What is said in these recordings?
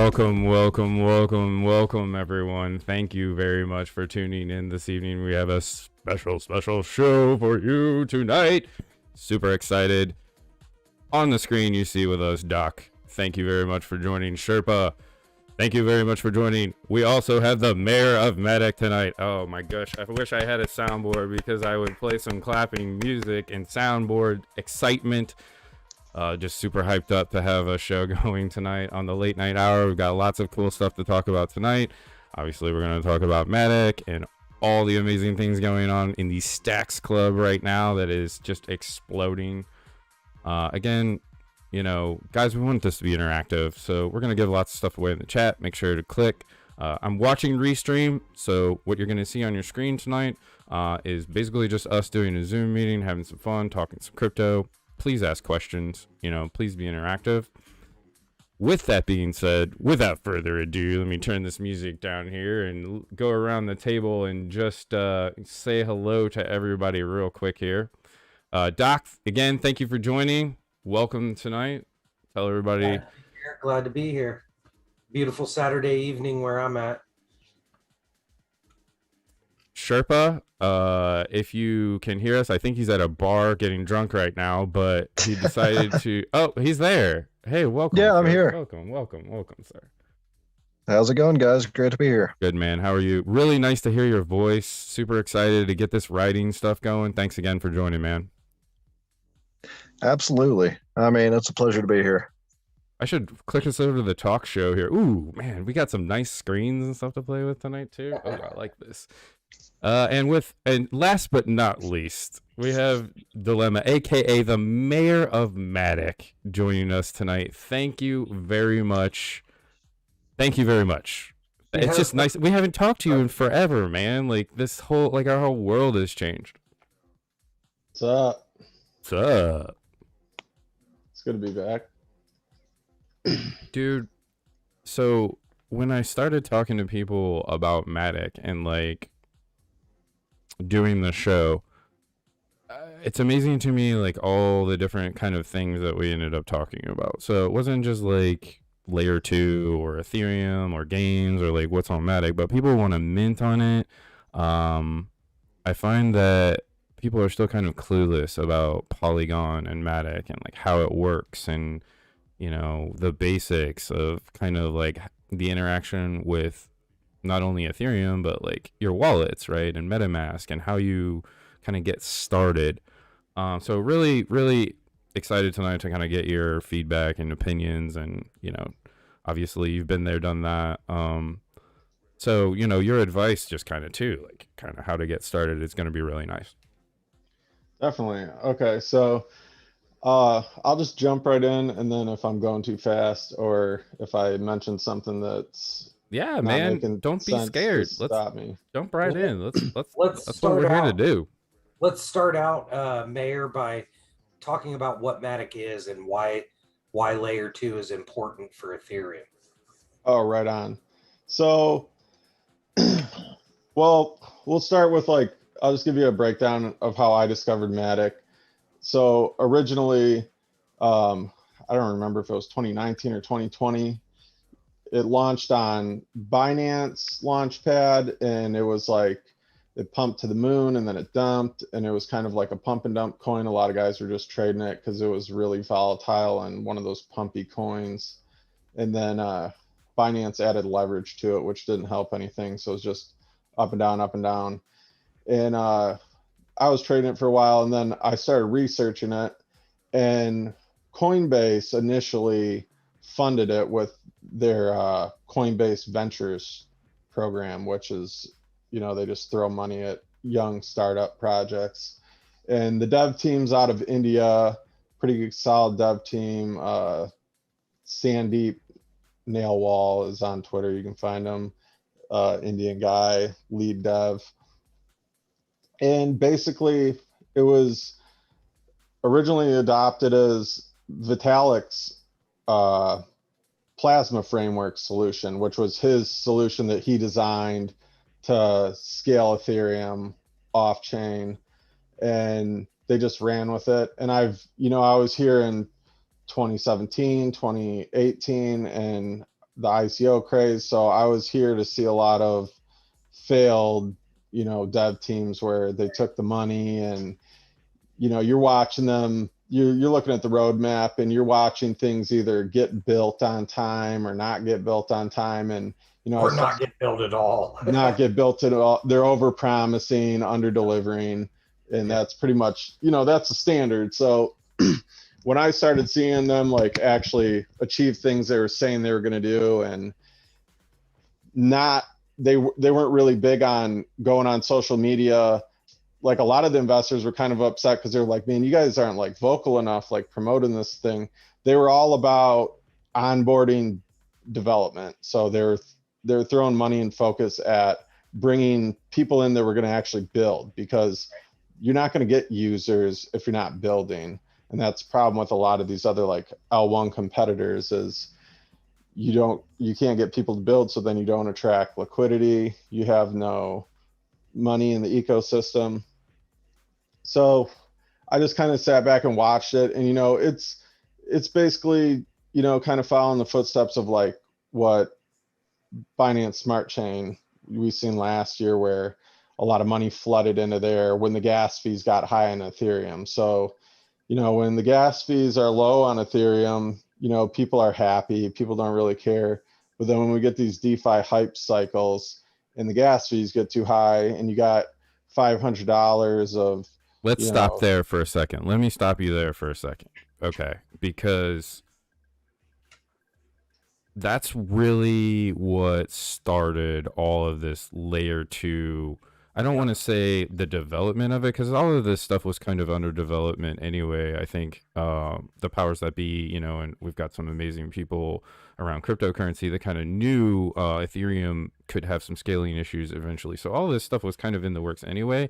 Welcome, everyone. Thank you very much for tuning in this evening. We have a special show for you tonight. Super excited. On the screen, you see with us, Doc. Thank you very much for joining. Sherpa, thank you very much for joining. We also have the mayor of Matic tonight. Oh my gosh, I wish I had a soundboard because I would play some clapping music and soundboard excitement. Just super hyped up to have a show going tonight on the late night hour. We've got lots of cool stuff to talk about tonight. Obviously, we're going to talk about Matic and all the amazing things going on in the STAXX.CLUB right now that is just exploding. Again, you know, guys, we want this to be interactive, so we're going to give lots of stuff away in the chat. Make sure to click. I'm watching Restream, so what you're going to see on your screen tonight is basically just us doing a Zoom meeting, having some fun, talking some crypto. Please ask questions, you know, please be interactive. With that being said, without further ado, let me turn this music down here and go around the table and just say hello to everybody real quick here. Doc, again, thank you for joining. Welcome tonight. Tell everybody. Glad to be here. Beautiful Saturday evening where I'm at. Sherpa, if you can hear us, I think he's at a bar getting drunk right now, but he decided to... Oh, he's there. Hey, welcome. Yeah, sir. I'm here. Welcome, sir. How's it going, guys? Great to be here. Good, man. How are you? Really nice to hear your voice. Super excited to get this writing stuff going. Thanks again for joining, man. Absolutely. I mean, it's a pleasure to be here. I should click us over to the talk show here. Ooh, man, we got some nice screens and stuff to play with tonight, too. Oh, I like this. And last but not least, we have Dilemma, aka the mayor of Matic, joining us tonight. Thank you very much. It's just nice. We haven't talked to you in forever, man. Like our whole world has changed. What's up? What's up? It's good to be back. Dude, so when I started talking to people about Matic and like doing the show, it's amazing to me like all the different kind of things that we ended up talking about. So it wasn't just like layer 2 or Ethereum or games or like what's on Matic, but people want to mint on it. I find that people are still kind of clueless about Polygon and Matic and like how it works and, you know, the basics of kind of like the interaction with not only Ethereum, but like your wallets, right? And MetaMask and how you kind of get started. So really, really excited tonight to kind of get your feedback and opinions. And, you know, obviously you've been there, done that. So, you know, your advice just kind of too, like kind of how to get started is going to be really nice. Definitely. Okay. So I'll just jump right in. And then if I'm going too fast or if I mention something that's man, don't be scared. Let's stop me. Jump right in. Let's that's start what we're here to out. do. Let's start out, Mayor, by talking about what Matic is and why layer 2 is important for Ethereum. Oh, right on. So, well, we'll start with I'll just give you a breakdown of how I discovered Matic. So originally, I don't remember if it was 2019 or 2020. It launched on Binance Launchpad, and it was like it pumped to the moon and then it dumped, and it was kind of like a pump and dump coin. A lot of guys were just trading it because it was really volatile and one of those pumpy coins. And then Binance added leverage to it, which didn't help anything. So it was just up and down, up and down. And I was trading it for a while, and then I started researching it, and Coinbase initially funded it with their Coinbase Ventures program, which is, you know, they just throw money at young startup projects. And the dev team's out of India, pretty solid dev team. Sandeep Nailwall is on Twitter. You can find him, Indian guy, lead dev. And basically it was originally adopted as Vitalik's plasma framework solution, which was his solution that he designed to scale Ethereum off chain, and they just ran with it. And I was here in 2017, 2018, and the ICO craze. So I was here to see a lot of failed, dev teams where they took the money and, you're watching them, you're looking at the roadmap and you're watching things either get built on time or not get built on time. And, or not get built at all. not get built at all. They're over promising, under delivering. And that's pretty much, that's the standard. So when I started seeing them like actually achieve things they were saying they were going to do, and they weren't really big on going on social media. Like a lot of the investors were kind of upset because they were like, man, you guys aren't like vocal enough, like promoting this thing. They were all about onboarding development. So they're throwing money and focus at bringing people in that were going to actually build, because you're not going to get users if you're not building. And that's the problem with a lot of these other like L1 competitors is you can't get people to build. So then you don't attract liquidity. You have no money in the ecosystem. So I just kind of sat back and watched it. And, it's basically, kind of following the footsteps of like what Binance Smart Chain we've seen last year, where a lot of money flooded into there when the gas fees got high on Ethereum. So, when the gas fees are low on Ethereum, people are happy, people don't really care. But then when we get these DeFi hype cycles and the gas fees get too high and you got $500 of... Let's stop there for a second. Let me stop you there for a second. Okay. Because that's really what started all of this layer 2. I don't want to say the development of it, because all of this stuff was kind of under development anyway. I think the powers that be, and we've got some amazing people around cryptocurrency that kind of knew Ethereum could have some scaling issues eventually. So all this stuff was kind of in the works anyway.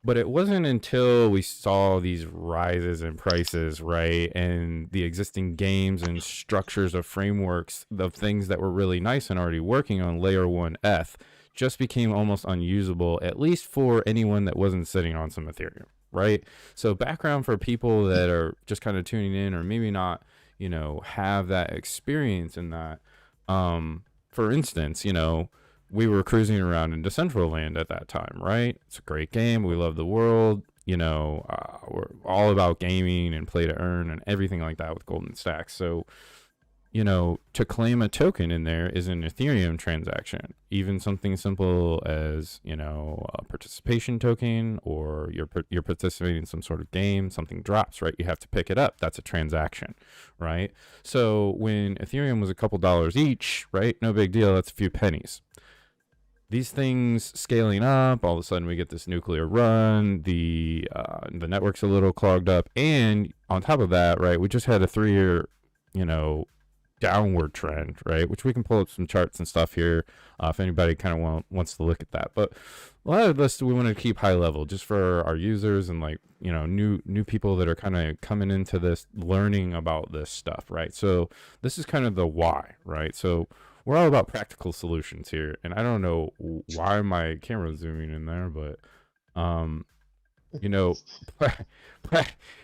But it wasn't until we saw these rises in prices, right, and the existing games and structures of frameworks of things that were really nice and already working on layer 1 ETH just became almost unusable, at least for anyone that wasn't sitting on some Ethereum, right? So background for people that are just kind of tuning in or maybe not, have that experience in that. For instance, we were cruising around in Decentraland at that time, right? It's a great game. We love the world. We're all about gaming and play to earn and everything like that with Golden Stacks. So, to claim a token in there is an Ethereum transaction. Even something simple as, a participation token, or you're participating in some sort of game, something drops, right? You have to pick it up. That's a transaction, right? So when Ethereum was a couple dollars each, right? No big deal. That's a few pennies. These things scaling up, all of a sudden we get this nuclear run, the network's a little clogged up, and on top of that, right, we just had a 3-year, downward trend, right, which we can pull up some charts and stuff here if anybody kind of wants to look at that. But a lot of this we want to keep high level just for our users and like, new people that are kind of coming into this, learning about this stuff, right? So this is kind of the why, right? So we're all about practical solutions here, and I don't know why my camera's zooming in there, but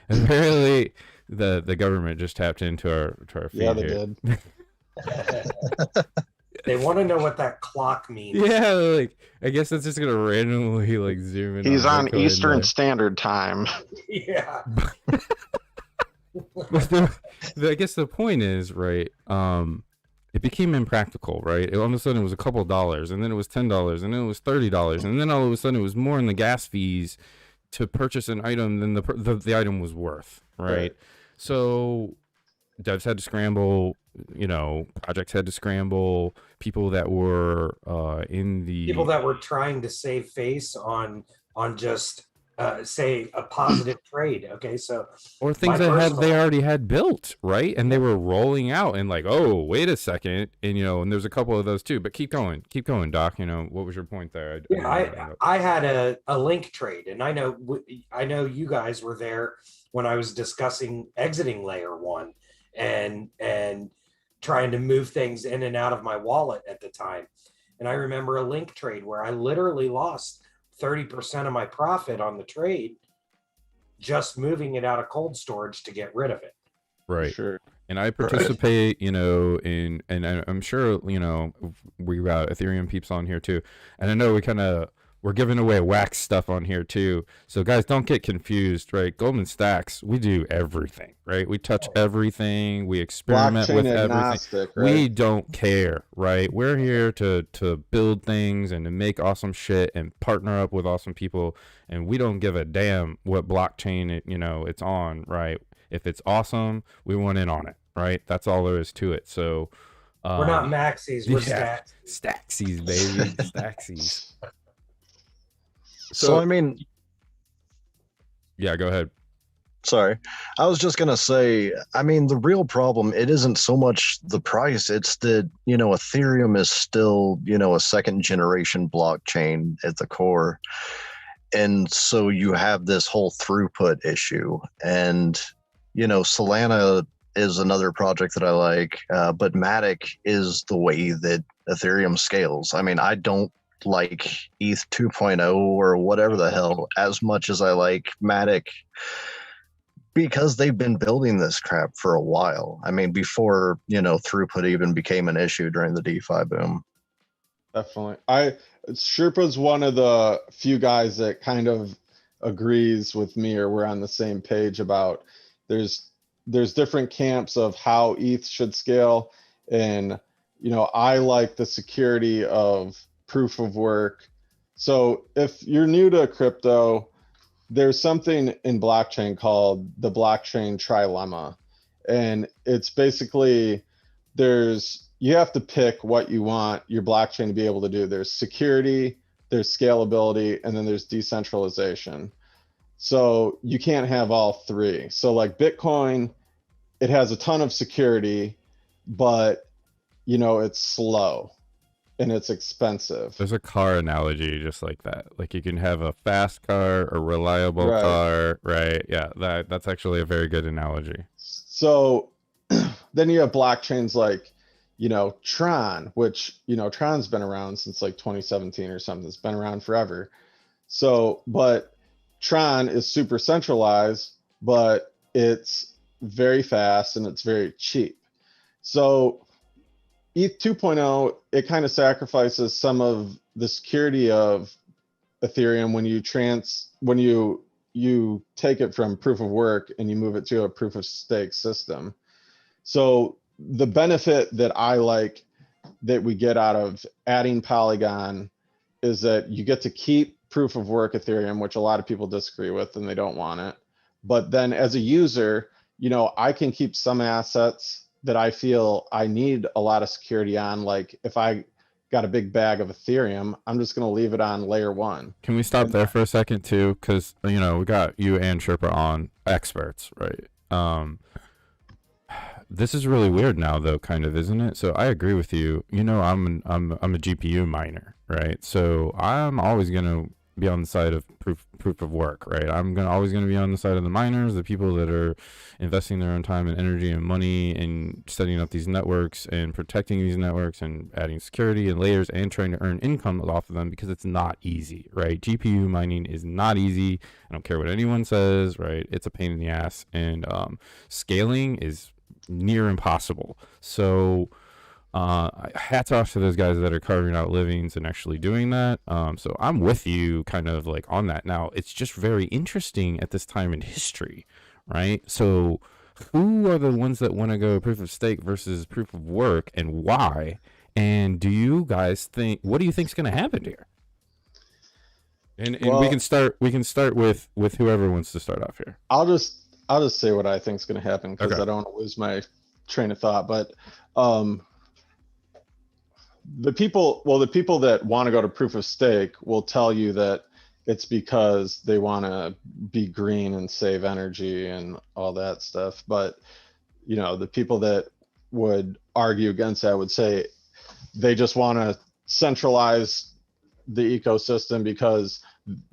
apparently the government just tapped into our feed. Yeah, they here. did. They want to know what that clock means. Yeah, like I guess that's just gonna randomly like zoom in. He's on Bitcoin, Eastern Standard Time. Yeah. But I guess the point is, right, it became impractical, right? All of a sudden it was a couple dollars, and then it was $10, and then it was $30, and then all of a sudden it was more in the gas fees to purchase an item than the item was worth, right? So devs had to scramble, projects had to scramble, people that were people that were trying to save face on just say a positive trade. Okay, so or things that they already had built, right, and they were rolling out, and like, oh, wait a second, and and there's a couple of those too. But keep going, Doc. What was your point there? I had a link trade, and I know you guys were there when I was discussing exiting layer 1 and trying to move things in and out of my wallet at the time. And I remember a link trade where I literally lost 30% of my profit on the trade, just moving it out of cold storage to get rid of it. Right. Sure. And I participate, you know, and I'm sure, you know, we got Ethereum peeps on here too. And I know we're giving away wax stuff on here too. So guys, don't get confused, right? Goldman Stacks, we do everything, right? We touch everything. We experiment Blockchain with everything. agnostic, We right? don't care, right? We're here to build things and to make awesome shit and partner up with awesome people. And we don't give a damn what blockchain you know, it's on, right? If it's awesome, we want in on it, right? That's all there is to it. So We're not maxis, we're stacks. Staxies, baby. Staxies. So I mean, yeah, go ahead. sorry, I was just gonna say, I mean, the real problem, it isn't so much the price, it's that, you know, Ethereum is still, you know, a second generation blockchain at the core. And so you have this whole throughput issue. And, you know, Solana is another project that I like, but Matic is the way that Ethereum scales. I mean, I don't like ETH 2.0 or whatever the hell as much as I like Matic, because they've been building this crap for a while. I mean, before, you know, throughput even became an issue during the DeFi boom. Definitely. Sherpa's one of the few guys that kind of agrees with me, or we're on the same page about there's different camps of how ETH should scale. And, you know, I like the security of proof of work. So if you're new to crypto, there's something in blockchain called the blockchain trilemma. And it's basically you have to pick what you want your blockchain to be able to do. There's security, there's scalability, and then there's decentralization. So you can't have all three. So like Bitcoin, it has a ton of security, but you know, it's slow and it's expensive. There's a car analogy just like that. Like you can have a fast car, a reliable car, right? Yeah, that's actually a very good analogy. So then you have blockchains like, you know, Tron, which, you know, Tron's been around since like 2017 or something. It's been around forever. So, but Tron is super centralized, but it's very fast and it's very cheap. So ETH 2.0, it kind of sacrifices some of the security of Ethereum when you take it from proof of work and you move it to a proof of stake system. So the benefit that I like that we get out of adding Polygon is that you get to keep proof of work Ethereum, which a lot of people disagree with and they don't want it. But then as a user, you know, I can keep some assets that I feel I need a lot of security on. Like if I got a big bag of Ethereum, I'm just going to leave it on layer one. Can we stop there for a second too? Because, you know, we got you and Sherpa on, experts, right? This is really weird now, though, kind of, isn't it? So I agree with you. You know, I'm a GPU miner, right? So I'm always gonna be on the side of proof of work, right? I'm always gonna be on the side of the miners, the people that are investing their own time and energy and money and setting up these networks and protecting these networks and adding security and layers and trying to earn income off of them, because it's not easy, right? GPU mining is not easy. I don't care what anyone says, right? It's a pain in the ass, and scaling is near impossible. So hats off to those guys that are carving out livings and actually doing that. So I'm with you kind of like on that. Now it's just very interesting at this time in history, right? So who are the ones that want to go proof of stake versus proof of work, and why? And do you guys think, what do you think is going to happen here? And well, we can start with whoever wants to start off here. I'll just say what I think is going to happen, because I don't want to lose my train of thought. But the people that want to go to proof of stake will tell you that it's because they want to be green and save energy and all that stuff. But, you know, the people that would argue against that would say they just want to centralize the ecosystem because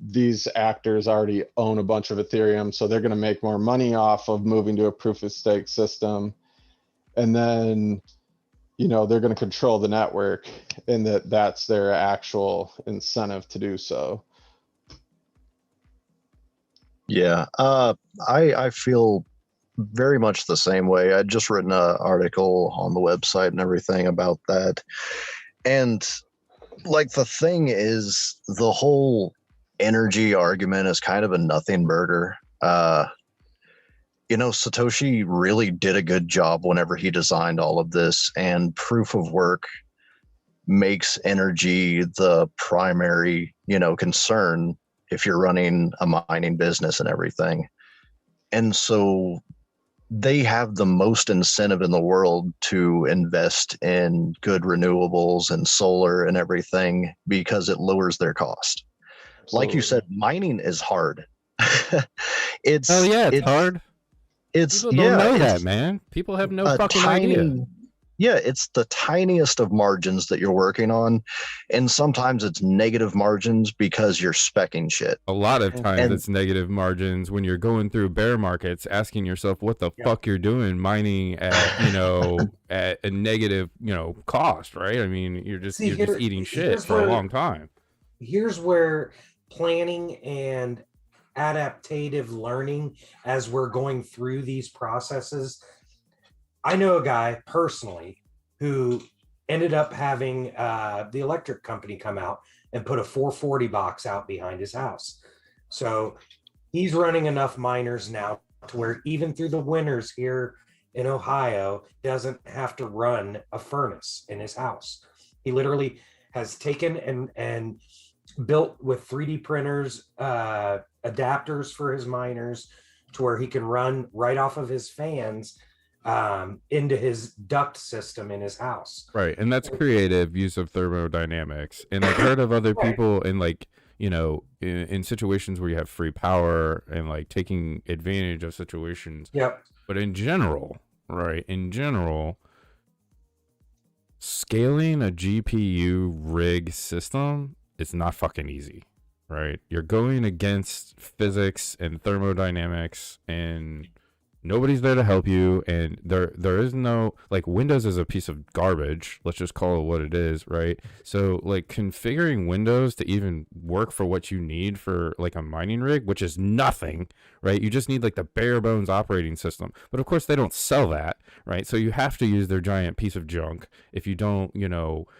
these actors already own a bunch of Ethereum, so they're going to make more money off of moving to a proof of stake system. And then, you know, they're going to control the network, and that's their actual incentive to do so. Yeah, I feel very much the same way. I'd just written an article on the website and everything about that. And like the thing is, the whole energy argument is kind of a nothing burger. Satoshi really did a good job whenever he designed all of this, and proof of work makes energy the primary, concern if you're running a mining business and everything. And so they have the most incentive in the world to invest in good renewables and solar and everything because it lowers their cost. Like you said, mining is hard. It's hard. People don't know that, man. People have no fucking idea. Yeah, it's the tiniest of margins that you're working on, and sometimes it's negative margins because you're speccing shit. A lot of times it's negative margins when you're going through bear markets, asking yourself what the fuck you're doing mining at at a negative cost, right? I mean, you're just eating shit for a long time. Here's where planning and adaptive learning, as we're going through these processes. I know a guy personally who ended up having the electric company come out and put a 440 box out behind his house. So he's running enough miners now to where even through the winters here in Ohio, doesn't have to run a furnace in his house. He literally has taken and built with 3D printers, adapters for his miners to where he can run right off of his fans into his duct system in his house. Right. And that's creative use of thermodynamics. And I've heard of other people in in situations where you have free power and like taking advantage of situations. Yep. But in general, scaling a GPU rig system is not fucking easy, right? You're going against physics and thermodynamics, and nobody's there to help you, and there is no, like, Windows is a piece of garbage. Let's just call it what it is, right? So like configuring Windows to even work for what you need for like a mining rig, which is nothing, right? You just need like the bare bones operating system. But of course they don't sell that, right? So you have to use their giant piece of junk if you don't,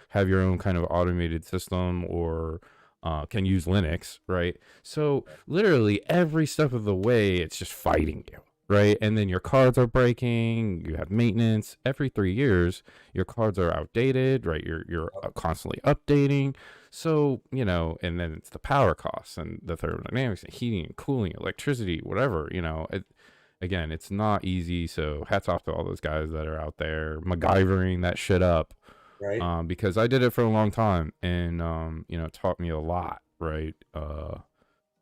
have your own kind of automated system or can use Linux, right? So literally every step of the way, it's just fighting you. Right. And then your cards are breaking. You have maintenance every 3 years. Your cards are outdated. Right. You're constantly updating. So, and then it's the power costs and the thermodynamics and heating and cooling, electricity, whatever, again, it's not easy. So hats off to all those guys that are out there MacGyvering that shit up. Right. Because I did it for a long time and, it taught me a lot. Right.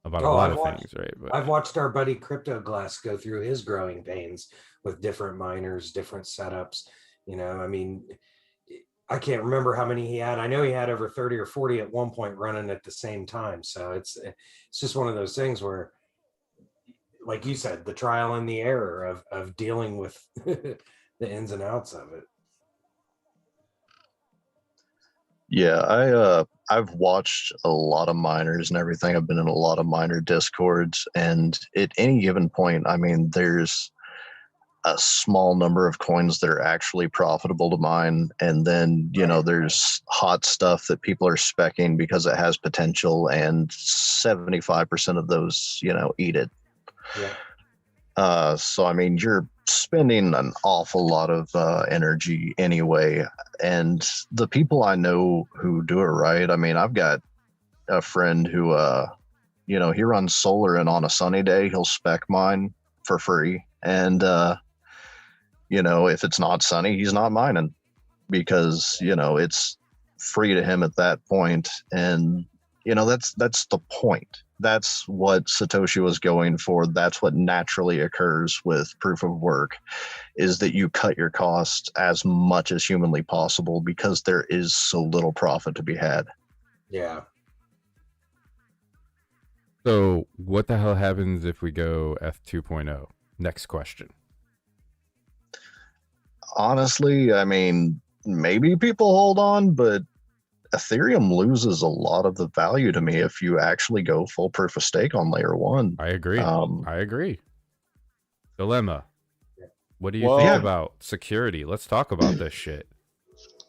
About a lot of things, right? But I've watched our buddy Crypto Glass go through his growing pains with different miners, different setups. I mean, I can't remember how many he had. I know he had over 30 or 40 at one point running at the same time. So it's just one of those things where, like you said, the trial and the error of dealing with the ins and outs of it. Yeah, I've watched a lot of miners and everything. I've been in a lot of miner discords, and at any given point, I mean, there's a small number of coins that are actually profitable to mine, and then there's hot stuff that people are speccing because it has potential, and 75% of those eat it. Yeah. So I mean, you're spending an awful lot of energy anyway, and the people I know who do it right, I mean, I've got a friend who he runs solar, and on a sunny day he'll spec mine for free, and if it's not sunny, he's not mining because it's free to him at that point. And that's the point. That's what Satoshi was going for. That's what naturally occurs with proof of work, is that you cut your costs as much as humanly possible because there is so little profit to be had. Yeah. So what the hell happens if we go F 2.0? Next question. Honestly, I mean, maybe people hold on, but Ethereum loses a lot of the value to me if you actually go full proof of stake on layer one. I agree. I agree. Dilemma. What do you Well, think Yeah. about security? Let's talk about this shit.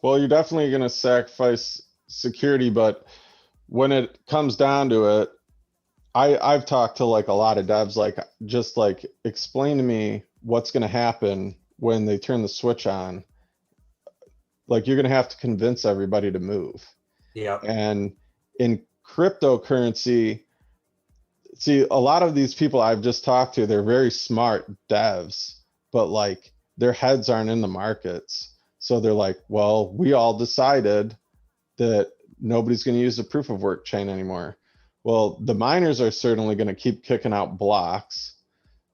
Well, you're definitely going to sacrifice security, but when it comes down to it, I've talked to like a lot of devs, like just like explain to me what's going to happen when they turn the switch on. Like you're going to have to convince everybody to move. Yeah. And in cryptocurrency, see, a lot of these people I've just talked to, they're very smart devs, but like their heads aren't in the markets. So they're like, well, we all decided that nobody's going to use the proof of work chain anymore. Well, the miners are certainly going to keep kicking out blocks.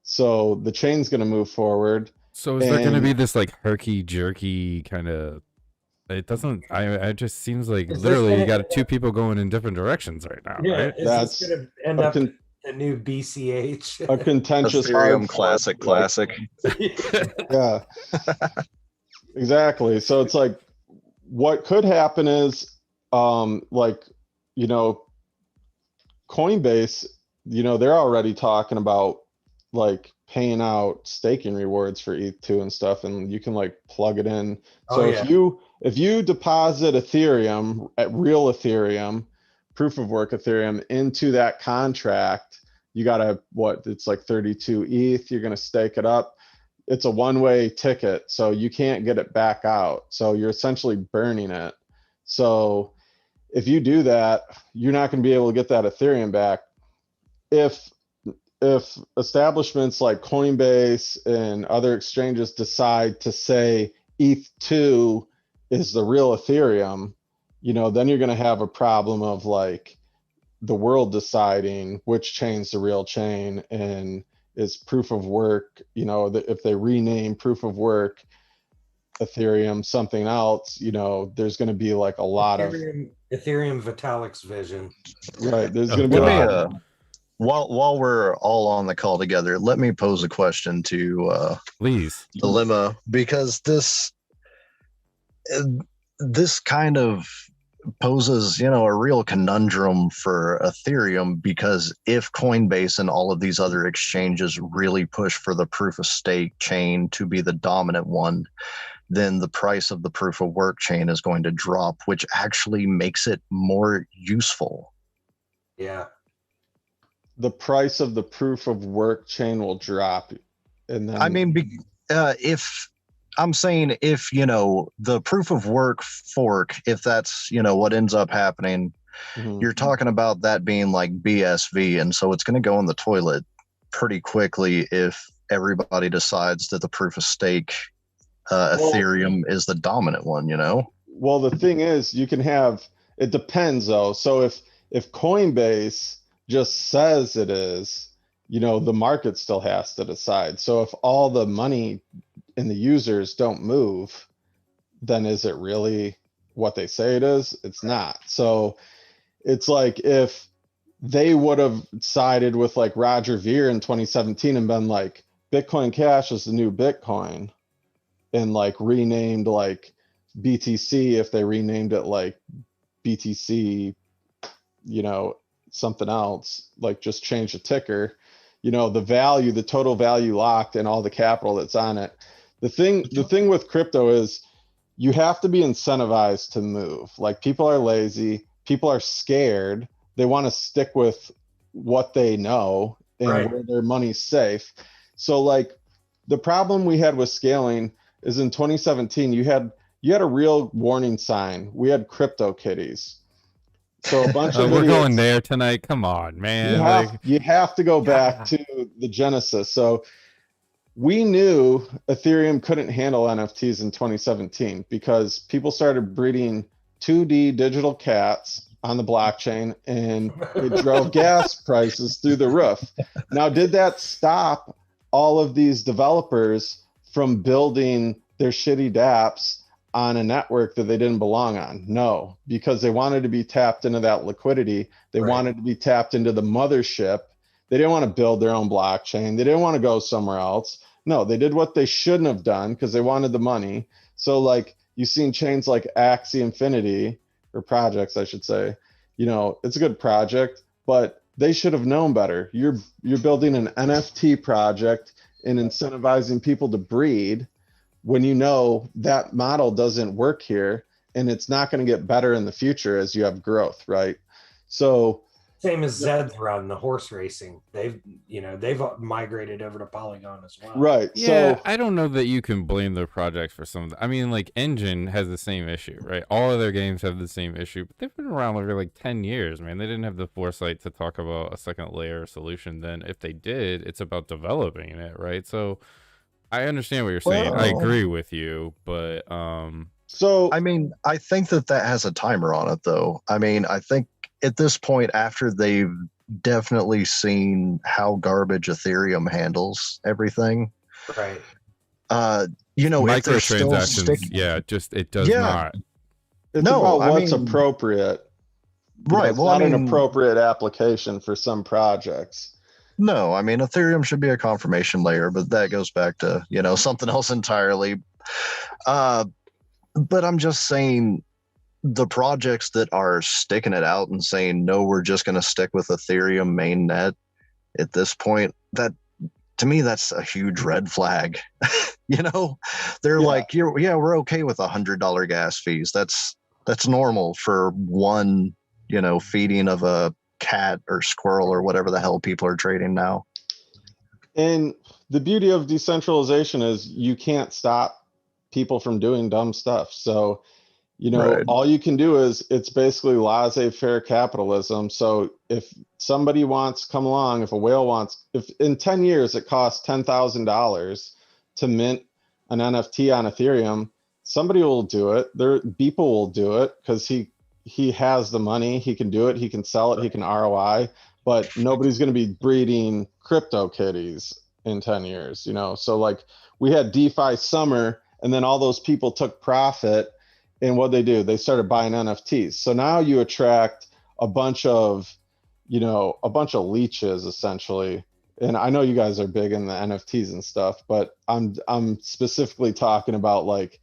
So the chain's going to move forward. So is there going to And- be this like herky jerky kind of? It doesn't. I just seems like Is this literally you gonna- got two people going in different directions right now, Yeah. right? Is That's this going to end a up con- a new BCH? A contentious Ethereum hard classic, fork, classic. yeah, exactly. So it's like what could happen is like, you know, Coinbase, you know, they're already talking about like paying out staking rewards for ETH2 and stuff, and you can like plug it in. So Oh, yeah. if you deposit Ethereum at real Ethereum, proof of work Ethereum into that contract, you gotta it's like 32 ETH, you're gonna stake it up. It's a one-way ticket, so you can't get it back out. So you're essentially burning it. So if you do that, you're not going to be able to get that Ethereum back. If establishments like Coinbase and other exchanges decide to say ETH2 is the real Ethereum, you know, then you're going to have a problem of like the world deciding which chain's the real chain, and is proof of work, you know, if they rename proof of work Ethereum something else, you know, there's going to be like a lot Ethereum Vitalik's vision. right. There's Oh, going to be a Let me, lot. while we're all on the call together, let me pose a question to Please. Dilemma, because this kind of poses, you know, a real conundrum for Ethereum, because if Coinbase and all of these other exchanges really push for the proof of stake chain to be the dominant one, then the price of the proof of work chain is going to drop, which actually makes it more useful. Yeah. The price of the proof of work chain will drop. And then I mean, if I'm saying, if, you know, the proof of work fork, if that's, you know, what ends up happening, Mhm. you're talking about that being like BSV. And so it's going to go in the toilet pretty quickly if everybody decides that the proof of stake Ethereum is the dominant one, you know? Well, the thing is, you can have, it depends though. So if Coinbase just says it is, you know, the market still has to decide. So if all the money and the users don't move, then is it really what they say it is? It's not. So it's like if they would have sided with like Roger Ver in 2017 and been like, Bitcoin Cash is the new Bitcoin, and like renamed like BTC, if they renamed it like BTC, you know, something else, like just change the ticker, you know, the total value locked and all the capital that's on it. The thing with crypto is you have to be incentivized to move. Like people are lazy, people are scared, they want to stick with what they know and Right. where their money's safe. So like the problem we had with scaling is in 2017, you had a real warning sign. We had crypto kitties. So a bunch of We're idiots, going there tonight. Come on, man. you have to go back to the genesis. So we knew Ethereum couldn't handle NFTs in 2017 because people started breeding 2D digital cats on the blockchain, and it drove gas prices through the roof. Now, did that stop all of these developers from building their shitty dApps on a network that they didn't belong on? No, because they wanted to be tapped into that liquidity. They Right. wanted to be tapped into the mothership. They didn't want to build their own blockchain. They didn't want to go somewhere else. No, they did what they shouldn't have done because they wanted the money. So like you've seen chains like Axie Infinity, or projects, I should say, you know, it's a good project, but they should have known better. You're building an NFT project and incentivizing people to breed when you know that model doesn't work here and it's not going to get better in the future as you have growth, right? So same as Zeds around the horse racing. They've migrated over to Polygon as well. Right. Yeah, So I don't know that you can blame their projects for some of the, I mean, like Engine has the same issue, right? All of their games have the same issue, but they've been around for like 10 years, man. They didn't have the foresight to talk about a second layer solution. Then if they did, it's about developing it, right? So I understand what you're saying. I Well, agree with you, but so I mean, I think that has a timer on it, though. I mean, I think at this point, after they've definitely seen how garbage Ethereum handles everything, Right. if they're still microtransactions, yeah, just it does not. it's No, about I what's mean, appropriate. right. It's Well, not I mean, an appropriate application for some projects. no, I mean, Ethereum should be a confirmation layer, but that goes back to, something else entirely. But I'm just saying the projects that are sticking it out and saying, no, we're just going to stick with Ethereum mainnet at this point, that to me, that's a huge red flag. They're like, we're okay with $100 gas fees. That's normal for one, feeding of a cat or squirrel or whatever the hell people are trading now. And the beauty of decentralization is you can't stop people from doing dumb stuff. So, Right. all you can do is it's basically laissez-faire capitalism. So if somebody wants to come along, if a whale wants, if in 10 years it costs $10,000 to mint an NFT on Ethereum, somebody will do it. People will do it because he has the money, he can do it, he can sell it, he can ROI, but nobody's going to be breeding crypto kitties in 10 years, So like we had DeFi summer and then all those people took profit. And what they do, they started buying NFTs. So now you attract a bunch of leeches essentially. And I know you guys are big in the NFTs and stuff, but I'm specifically talking about like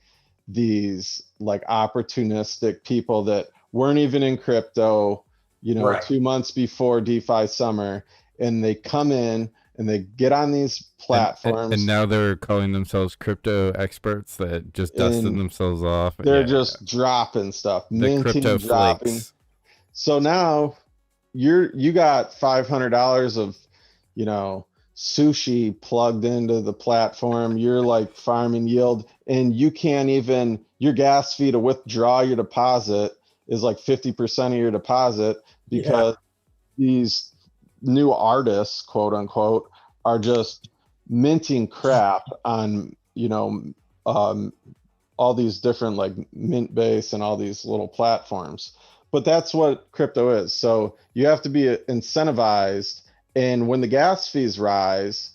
these like opportunistic people that weren't even in crypto, Right. 2 months before DeFi summer, and they come in and they get on these platforms. And now they're calling themselves crypto experts that just dusted themselves off. They're just dropping stuff, the crypto dropping. flakes. So now you got $500 of, sushi plugged into the platform. You're like farming yield, and you can't even, your gas fee to withdraw your deposit is like 50% of your deposit because these new artists, quote unquote, are just minting crap on, all these different like mint base and all these little platforms. But that's what crypto is. So you have to be incentivized. And when the gas fees rise,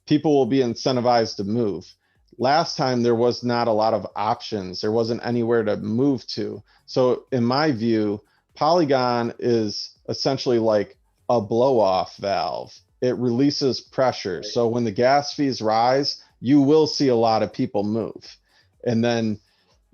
people will be incentivized to move. Last time there was not a lot of options. There wasn't anywhere to move to. So in my view, Polygon is essentially like a blow-off valve. It releases pressure. So when the gas fees rise, you will see a lot of people move. And then,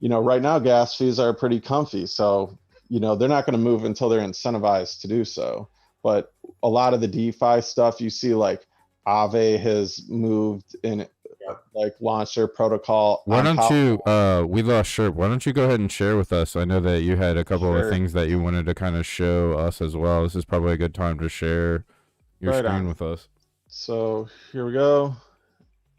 right now gas fees are pretty comfy. So, they're not going to move until they're incentivized to do so. But a lot of the DeFi stuff you see, like Aave has moved and like launched their protocol. Why don't you, we lost Sherp. Why don't you go ahead and share with us? I know that you had a couple of things that you wanted to kind of show us as well. This is probably a good time to share your screen with us. So here we go.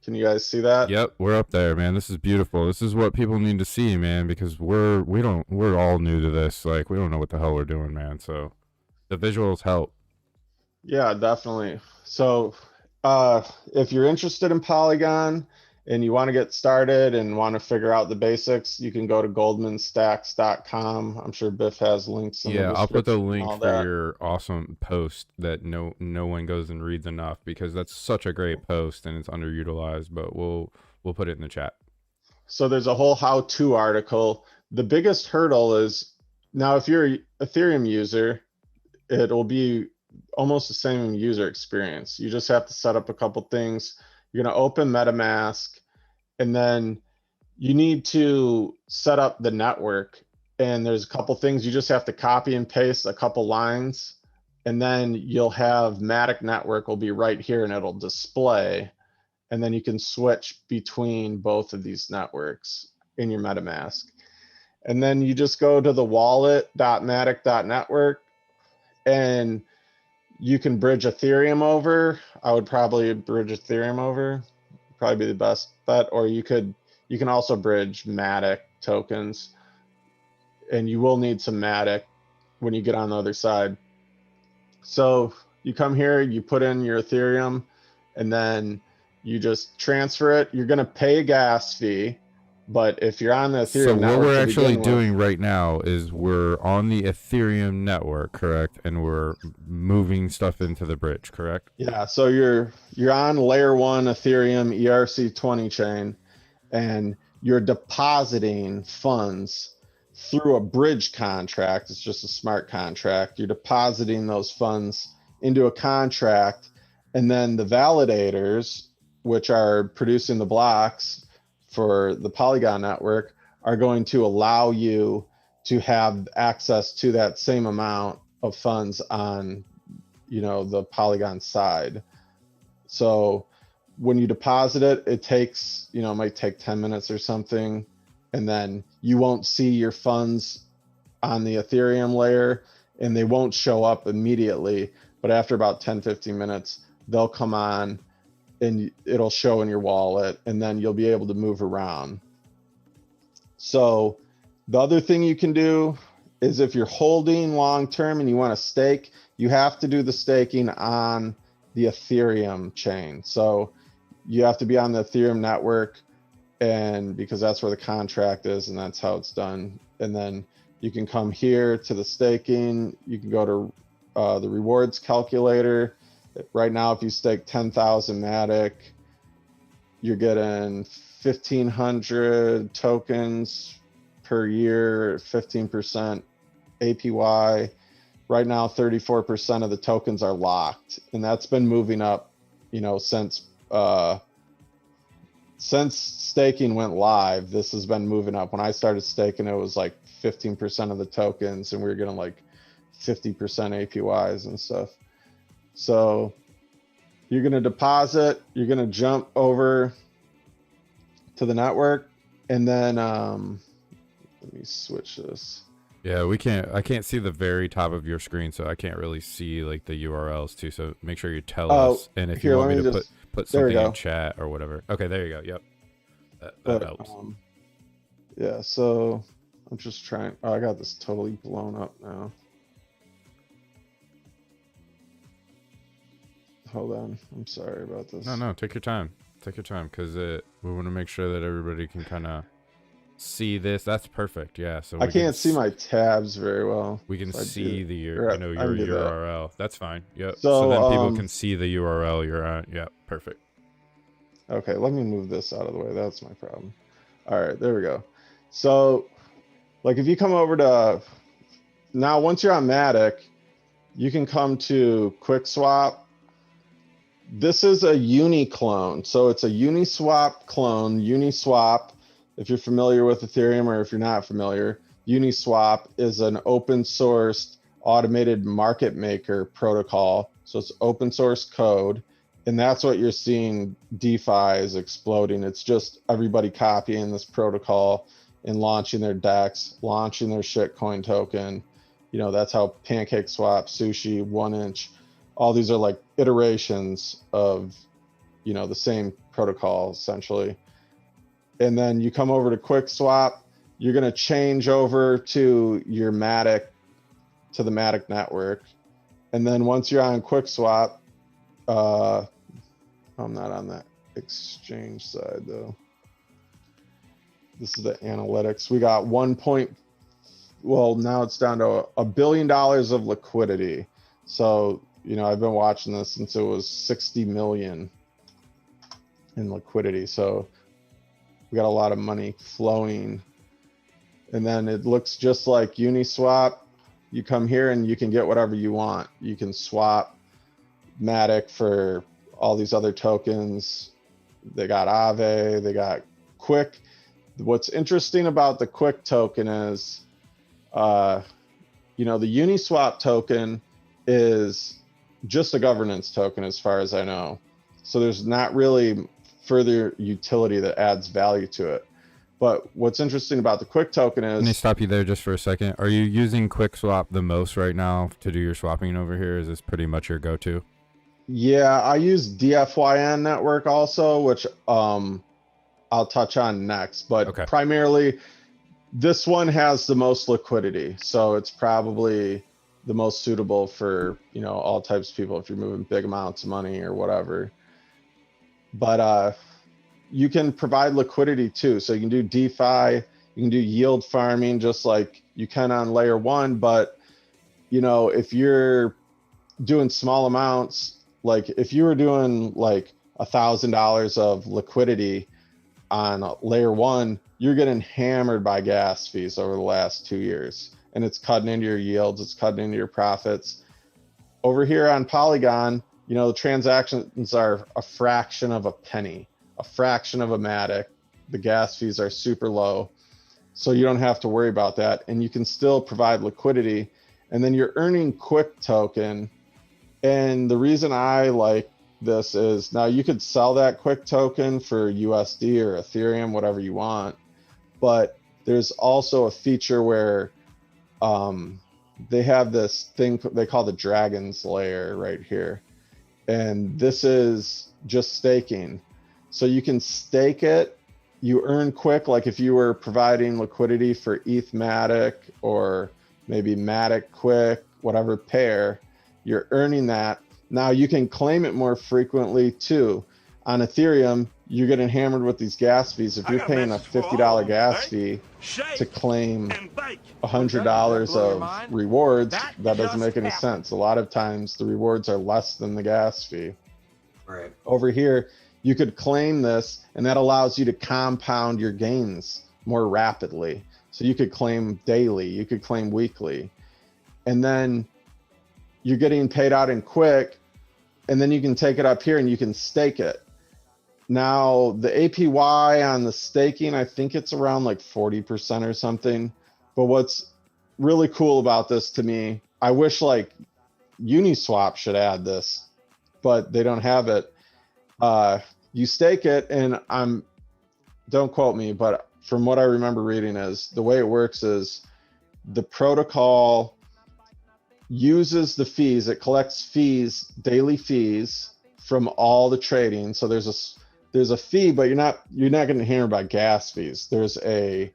Can you guys see that? Yep, we're up there, man. This is beautiful. This is what people need to see, man, because we're all new to this. Like, we don't know what the hell we're doing, man. So the visuals help. Yeah, definitely. So if you're interested in Polygon and you want to get started and want to figure out the basics, you can go to GOLDMANN.STAXX.CLUB. I'm sure Biff has links in the I'll put the description and link all for that. your awesome post that no one goes and reads enough, because that's such a great post and it's underutilized, but we'll put it in the chat. So there's a whole how-to article. The biggest hurdle is, now if you're an Ethereum user, it'll be almost the same user experience. You just have to set up a couple things. You're going to open MetaMask, and then you need to set up the network. And there's a couple things you just have to copy and paste a couple lines, and then you'll have Matic network will be right here and it'll display. and then you can switch between both of these networks in your MetaMask. And then you just go to the wallet.matic.network, and you can bridge Ethereum over. I would probably bridge Ethereum over, probably be the best bet. Or you can also bridge Matic tokens, and you will need some Matic when you get on the other side. So you come here, you put in your Ethereum, and then you just transfer it. You're going to pay a gas fee, but if you're on the Ethereum So network, what we're actually doing right now is we're on the Ethereum network, correct? And we're moving stuff into the bridge, correct? Yeah. So you're on layer 1 Ethereum ERC20 chain, and you're depositing funds through a bridge contract. It's just a smart contract. You're depositing those funds into a contract, and then the validators, which are producing the blocks for the Polygon network, are going to allow you to have access to that same amount of funds on, the Polygon side. So when you deposit it, it takes, it might take 10 minutes or something, and then you won't see your funds on the Ethereum layer, and they won't show up immediately, but after about 10-15 minutes, they'll come on and it'll show in your wallet, and then you'll be able to move around. So the other thing you can do is, if you're holding long term and you want to stake, you have to do the staking on the Ethereum chain. So you have to be on the Ethereum network, and because that's where the contract is, and that's how it's done. And then you can come here to the staking. You can go to the rewards calculator. Right now, if you stake 10,000 Matic, you're getting 1,500 tokens per year, 15% APY. Right now, 34% of the tokens are locked, and that's been moving up, since staking went live. This has been moving up. When I started staking, it was like 15% of the tokens, and we were getting like 50% APYs and stuff. So you're going to deposit, you're going to jump over to the network, and then let me switch this. Yeah, I can't see the very top of your screen, so I can't really see like the URLs too. So make sure you tell us, and if you want me to put something in chat or whatever. Okay, there you go. Yep, that helps. Yeah, so I'm just trying. Oh, I got this totally blown up now. Hold on, I'm sorry about this. No, take your time. Take your time, because we want to make sure that everybody can kind of see this. That's perfect. Yeah, so I can't see my tabs very well. We can see your URL. That's fine. Yep. So So then people can see the URL you're on. Yep. Perfect. Okay, let me move this out of the way. That's my problem. All right, there we go. So, like, if you come over to now, once you're on Matic, you can come to QuickSwap. This is a uni clone. So it's a Uniswap clone. Uniswap, if you're familiar with Ethereum, or if you're not familiar, Uniswap is an open sourced automated market maker protocol. So it's open source code. And that's what you're seeing. DeFi is exploding. It's just everybody copying this protocol and launching their DEX, launching their shitcoin token. That's how PancakeSwap, Sushi, 1inch, all these are like iterations of, the same protocol essentially. And then you come over to QuickSwap, you're going to change over to your Matic, to the Matic network. And then once you're on QuickSwap, I'm not on that exchange side though. This is the analytics. We got now it's down to $1 billion of liquidity. So, I've been watching this since it was 60 million in liquidity. So we got a lot of money flowing. And then it looks just like Uniswap. You come here and you can get whatever you want. You can swap Matic for all these other tokens. They got Aave, they got Quick. What's interesting about the Quick token is, the Uniswap token is just a governance token as far as I know. So there's not really further utility that adds value to it. But what's interesting about the Quick token is... Let me stop you there just for a second. Are you using QuickSwap the most right now to do your swapping over here? Is this pretty much your go-to? Yeah, I use DFYN network also, which I'll touch on next. But Okay. primarily, this one has the most liquidity. So it's probably the most suitable for, you know, all types of people if you're moving big amounts of money or whatever. But you can provide liquidity too. So you can do DeFi, you can do yield farming just like you can on layer one. But, you know, if you're doing small amounts, like if you were doing like $1,000 of liquidity on layer one, you're getting hammered by gas fees over the last 2 years. And it's cutting into your yields, it's cutting into your profits. Over here on Polygon, you know, the transactions are a fraction of a penny, a fraction of a Matic. The gas fees are super low. So you don't have to worry about that. And you can still provide liquidity. And then you're earning Quick token. And the reason I like this is now you could sell that Quick token for USD or Ethereum, whatever you want. But there's also a feature where they have this thing they call the Dragons layer right here. And this is just staking. So you can stake it, you earn Quick, like if you were providing liquidity for ETH Matic or maybe Matic Quick, whatever pair, you're earning that. Now you can claim it more frequently too. On Ethereum, you're getting hammered with these gas fees. If you're paying a $50 gas fee to claim $100 of rewards, that doesn't make any sense. A lot of times the rewards are less than the gas fee. Right. Over here, you could claim this, and that allows you to compound your gains more rapidly. So you could claim daily, you could claim weekly, and then you're getting paid out in Quick, and then you can take it up here and you can stake it. Now, the APY on the staking, I think it's around like 40% or something. But what's really cool about this to me, I wish like Uniswap should add this, but they don't have it. You stake it, and don't quote me, but from what I remember reading is the way it works is the protocol uses the fees, it collects fees, daily fees from all the trading. So there's a fee, but you're not getting hammered by gas fees. There's a,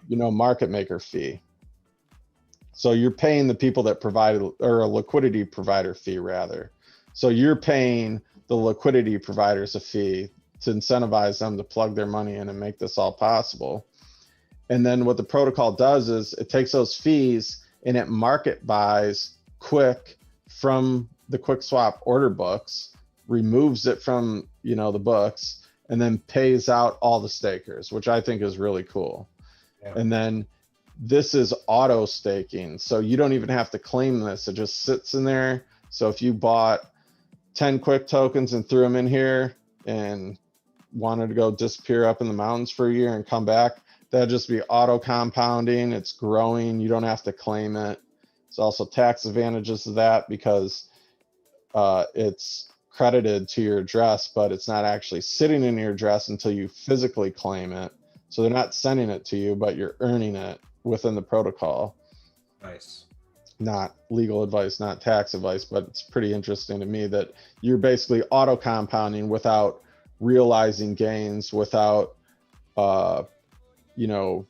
you know, market maker fee. So you're paying the people that provide, or a liquidity provider fee rather. So you're paying the liquidity providers a fee to incentivize them to plug their money in and make this all possible. And then what the protocol does is it takes those fees and it market buys Quick from the QuickSwap order books, removes it from, you know, the books, and then pays out all the stakers, which I think is really cool. Yeah. And then this is auto staking. So you don't even have to claim this. It just sits in there. So if you bought 10 Quick tokens and threw them in here and wanted to go disappear up in the mountains for a year and come back, that'd just be auto compounding. It's growing. You don't have to claim it. There's also tax advantages of that because it's credited to your address, but it's not actually sitting in your address until you physically claim it. So they're not sending it to you, but you're earning it within the protocol. Nice. Not legal advice, not tax advice, but it's pretty interesting to me that you're basically auto compounding without realizing gains, without, you know,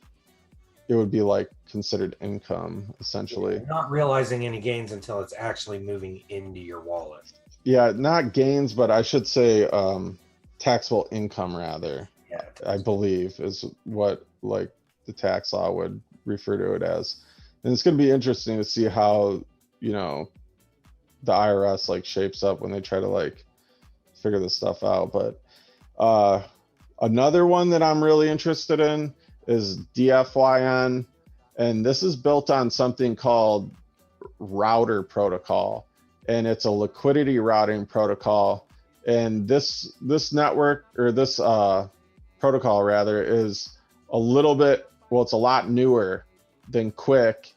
it would be like considered income essentially. You're not realizing any gains until it's actually moving into your wallet. Yeah, not gains, but I should say taxable income rather. Yeah, I believe is what like the tax law would refer to it as. And it's going to be interesting to see how, you know, the IRS like shapes up when they try to like figure this stuff out. But another one that I'm really interested in is DFYN. And this is built on something called router protocol. And it's a liquidity routing protocol. And this network, or this protocol rather, is a little bit, well, it's a lot newer than Quick.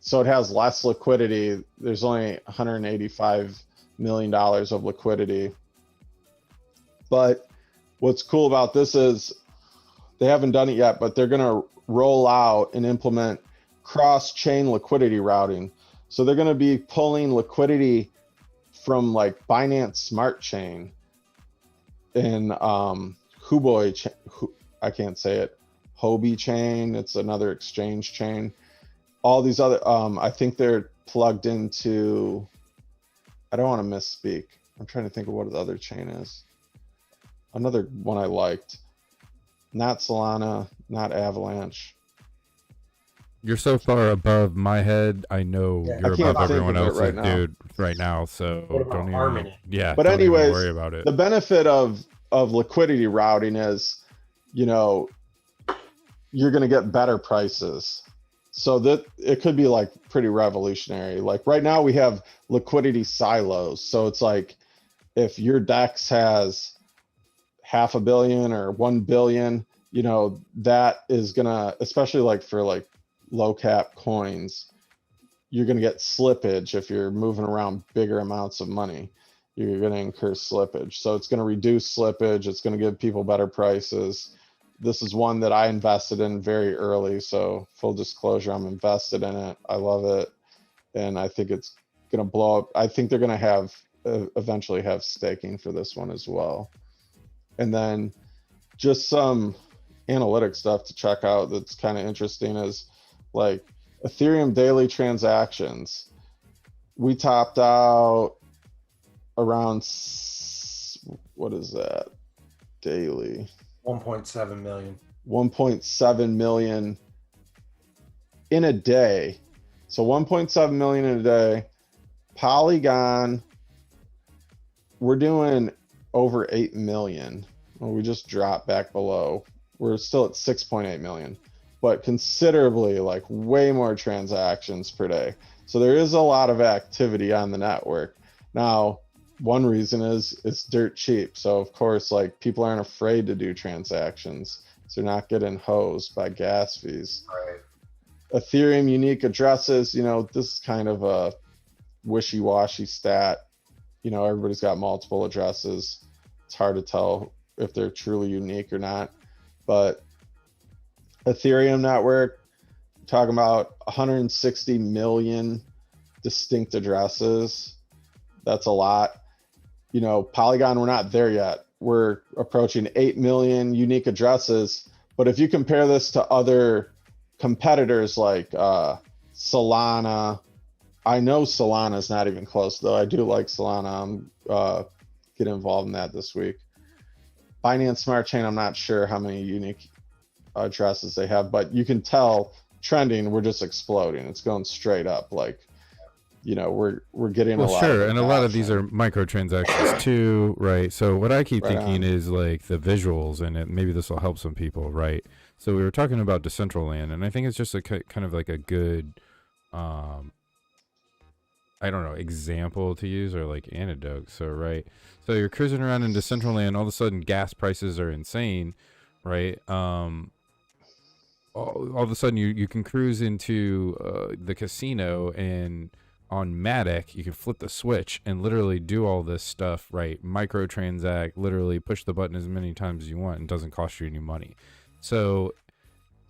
So it has less liquidity. There's only $185 million of liquidity. But what's cool about this is they haven't done it yet, but they're going to roll out and implement cross-chain liquidity routing. So they're going to be pulling liquidity from like Binance Smart Chain and I can't say it, Hobie chain. It's another exchange chain. All these other, I think they're plugged into, I don't want to misspeak. I'm trying to think of what the other chain is. Another one I liked. Not Solana, not Avalanche. You're so far above my head. I know Yeah. you're I can't above think everyone of it else, right now. dude, right now. So What about don't even, Harmony? yeah. But don't even anyways, worry about it. The benefit of liquidity routing is, you know, you're going to get better prices. So that it could be like pretty revolutionary. Like right now we have liquidity silos. So it's like if your DEX has $500 million or 1 billion, you know, that is gonna, especially like for like low cap coins, you're gonna get slippage. If you're moving around bigger amounts of money, you're gonna incur slippage. So it's gonna reduce slippage. It's gonna give people better prices. This is one that I invested in very early. So full disclosure, I'm invested in it. I love it. And I think it's gonna blow up. I think they're gonna have eventually have staking for this one as well. And then just some analytic stuff to check out that's kind of interesting is like Ethereum daily transactions. We topped out around, what is that daily? 1.7 million. 1.7 million in a day. So 1.7 million in a day. Polygon, we're doing over 8 million. Well, we just dropped back below. We're still at 6.8 million, but considerably like way more transactions per day. So there is a lot of activity on the network. Now, one reason is it's dirt cheap. So of course, like people aren't afraid to do transactions. So they're not getting hosed by gas fees. Right. Ethereum unique addresses, you know, this is kind of a wishy-washy stat. You know, everybody's got multiple addresses. It's hard to tell if they're truly unique or not. But Ethereum network, talking about 160 million distinct addresses. That's a lot. You know, Polygon, we're not there yet. We're approaching 8 million unique addresses. But if you compare this to other competitors like Solana, I know Solana's not even close, though. I do like Solana. I'm getting involved in that this week. Binance Smart Chain, I'm not sure how many unique addresses they have, but you can tell trending, we're just exploding. It's going straight up. Like, you know, we're getting a lot. Sure, and a lot of these are microtransactions too, right? So what I keep thinking is like the visuals, and maybe this will help some people, right? So we were talking about Decentraland, and I think it's just a kind of like a good, I don't know, example to use or like anecdote. So right, so you're cruising around in Decentraland, all of a sudden gas prices are insane, right? All of a sudden you can cruise into the casino, and on Matic you can flip the switch and literally do all this stuff, right? Microtransact, literally push the button as many times as you want, and doesn't cost you any money. So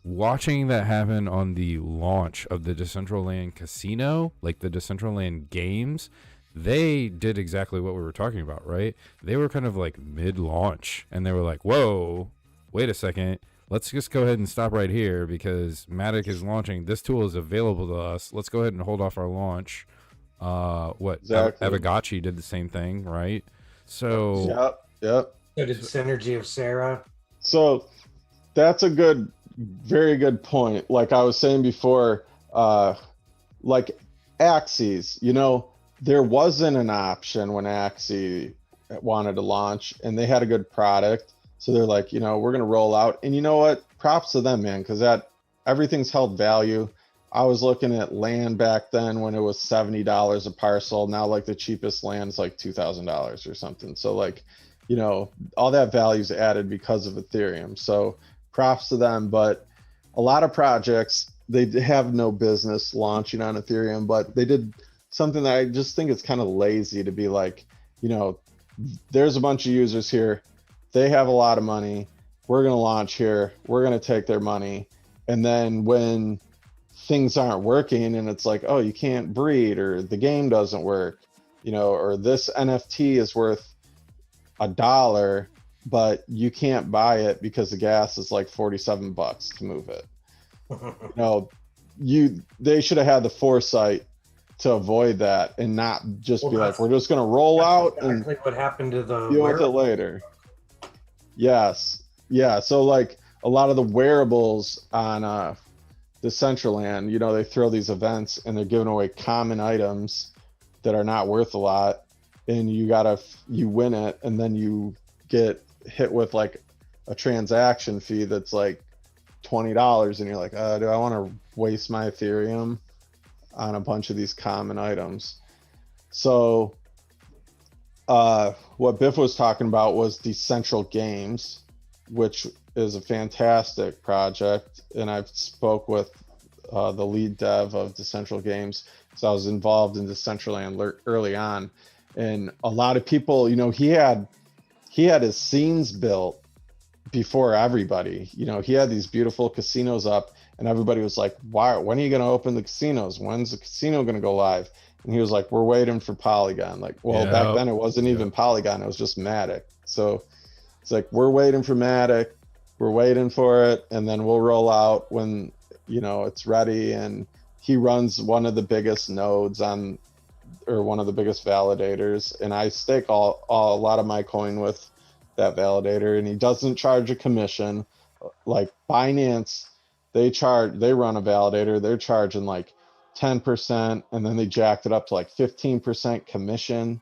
watching that happen on the launch of the Decentraland casino, like the Decentraland games, they did exactly what we were talking about, right? They were kind of like mid-launch, and they were like, whoa, wait a second, let's just go ahead and stop right here because Matic is launching. This tool is available to us. Let's go ahead and hold off our launch. Exactly. Avagachi did the same thing, right? So Yep. So did Synergy of Sarah. So that's a very good point. Like I was saying before, like Axes, you know, there wasn't an option when Axie wanted to launch, and they had a good product. So they're like, you know, we're going to roll out. And you know what? Props to them, man, because that everything's held value. I was looking at land back then when it was $70 a parcel. Now, like the cheapest land is like $2,000 or something. So like, you know, all that value is added because of Ethereum. So props to them. But a lot of projects, they have no business launching on Ethereum, but they did something that I just think it's kind of lazy to be like, you know, there's a bunch of users here. they have a lot of money. We're going to launch here. We're going to take their money. And then when things aren't working and it's like, oh, you can't breed, or the game doesn't work, you know, or this NFT is worth $1, but you can't buy it because the gas is like $47 to move it. You know, they should have had the foresight to avoid that and not just be like, we're just going to roll out exactly what happened to the deal with it later. Yes. Yeah. So like a lot of the wearables on Decentraland, you know, they throw these events and they're giving away common items that are not worth a lot, and you win it, and then you get hit with like a transaction fee that's like $20, and you're like, do I want to waste my Ethereum on a bunch of these common items? So what Biff was talking about was Decentral Games, which is a fantastic project, and I've spoke with the lead dev of Decentral Games, so I was involved in Decentraland early on, and a lot of people, you know, he had his scenes built before everybody. You know, he had these beautiful casinos up, and everybody was like, when are you going to open the casinos? When's the casino going to go live? And he was like, we're waiting for Polygon. Like, well, back then it wasn't even Polygon, it was just Matic. So it's like, we're waiting for Matic, we're waiting for it, and then we'll roll out when, you know, it's ready. And he runs one of the biggest nodes on, or one of the biggest validators, and I stake a lot of my coin with that validator, and he doesn't charge a commission. Like Binance, they run a validator, they're charging like 10%, and then they jacked it up to like 15% commission.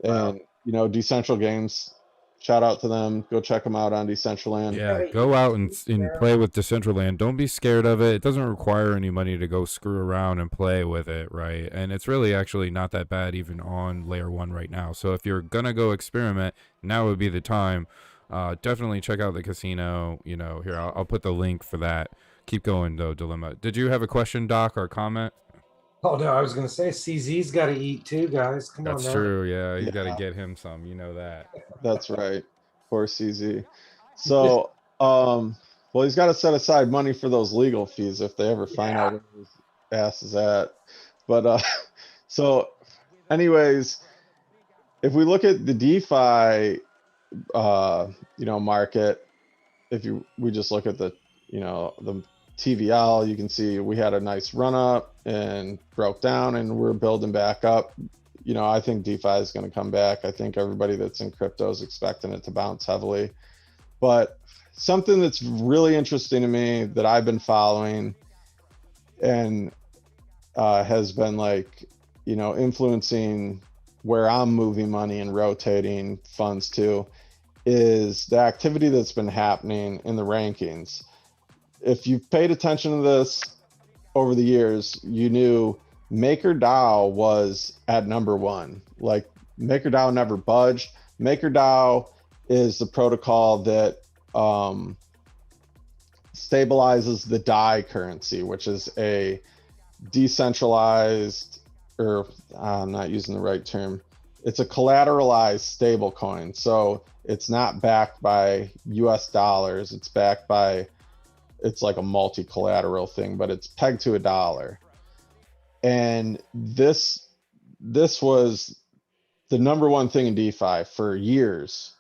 Wow. And you know, Decentral Games, shout out to them, go check them out on Decentraland. Yeah, go out and play with Decentraland. Don't be scared of it. It doesn't require any money to go screw around and play with it, right? And it's really actually not that bad even on layer 1 right now. So if you're gonna go experiment, now would be the time. Definitely check out the casino. You know, here, I'll put the link for that. Keep going though, Dilemma. Did you have a question, Doc, or comment? Oh no, I was gonna say CZ's got to eat too, guys. Come on now. That's true. Yeah, you got to get him some. You know that. That's right. Poor CZ. So, well, he's got to set aside money for those legal fees if they ever find out where his ass is at. But so, anyways, if we look at the DeFi, you know, market, we just look at the, you know, the TVL, you can see we had a nice run up and broke down, and we're building back up. You know, I think DeFi is going to come back. I think everybody that's in crypto is expecting it to bounce heavily. But something that's really interesting to me that I've been following and has been like, you know, influencing where I'm moving money and rotating funds to is the activity that's been happening in the rankings. If you've paid attention to this over the years, you knew MakerDAO was at #1. Like, MakerDAO never budged. MakerDAO is the protocol that stabilizes the DAI currency, which is a decentralized, or I'm not using the right term. It's a collateralized stable coin. So it's not backed by US dollars. It's backed by, it's like a multi-collateral thing, but it's pegged to $1. And this was the #1 thing in DeFi for years.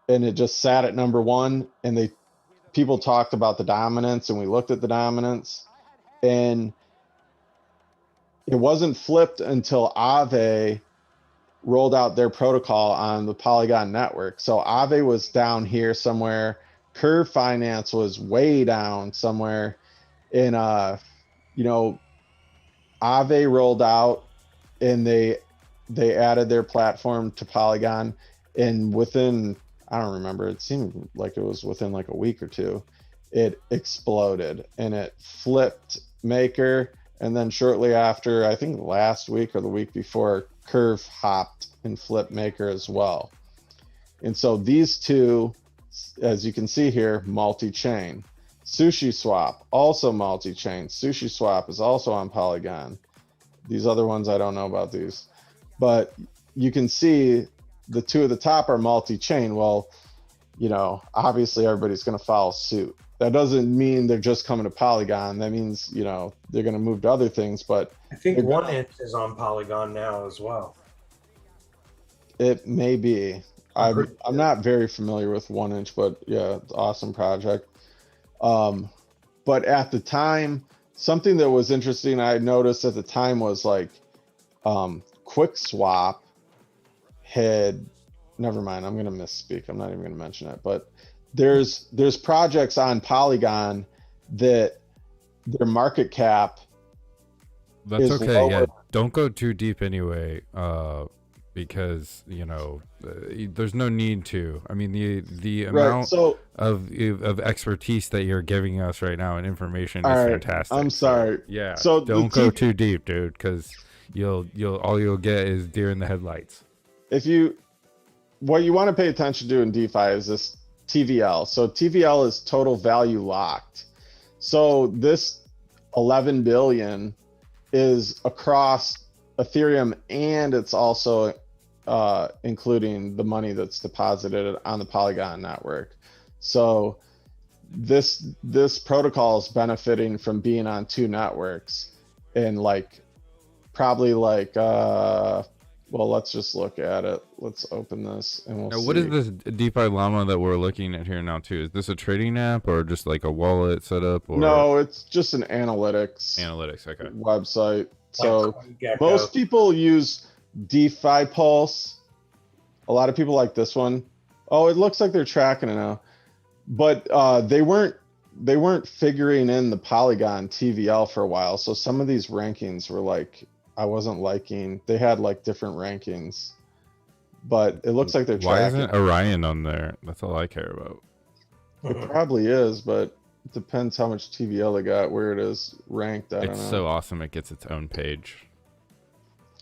And it just sat at #1, and people talked about the dominance, and we looked at the dominance, and it wasn't flipped until Aave rolled out their protocol on the Polygon network. So Aave was down here somewhere. Curve Finance was way down somewhere. And, you know, Aave rolled out, and they added their platform to Polygon. And within, I don't remember, it seemed like it was within like a week or two, it exploded and it flipped Maker. And then shortly after, I think last week or the week before, Curve hopped and flipped Maker as well. And so these two, as you can see here, multi-chain. SushiSwap, also multi-chain. SushiSwap is also on Polygon. These other ones, I don't know about these. But you can see the two at the top are multi-chain. Well, you know, obviously everybody's going to follow suit. That doesn't mean they're just coming to Polygon. That means, you know, they're going to move to other things, but I think 1inch is on Polygon now as well. it may be. I'm not very familiar with 1inch, but yeah, it's an awesome project. But at the time, something that was interesting I noticed at the time was like QuickSwap had, never mind, I'm gonna misspeak. I'm not even gonna mention it, but there's projects on Polygon that their market cap That's is okay. lower. Yeah, don't go too deep anyway, because you know there's no need to. I mean, the amount of expertise that you're giving us right now and information is fantastic. I'm sorry. Yeah. So don't go too deep, dude, because all you'll get is deer in the headlights. What you want to pay attention to in DeFi is this TVL. So TVL is total value locked. So this 11 billion is across Ethereum, and it's also including the money that's deposited on the Polygon network. So this protocol is benefiting from being on two networks, and like probably like well, let's just look at it. Let's open this and we'll see. What is this DeFi Llama that we're looking at here now too? Is this a trading app or just like a wallet setup? Or... No, it's just an analytics okay, website. So most people use DeFi Pulse. A lot of people like this one. Oh, it looks like they're tracking it now, but they weren't figuring in the Polygon TVL for a while. So some of these rankings were like, I wasn't liking. They had like different rankings, but it looks like they're tracking. Why isn't Orion on there? That's all I care about. It probably is, but it depends how much TVL they got, where it is ranked. I don't know. It's so awesome it gets its own page.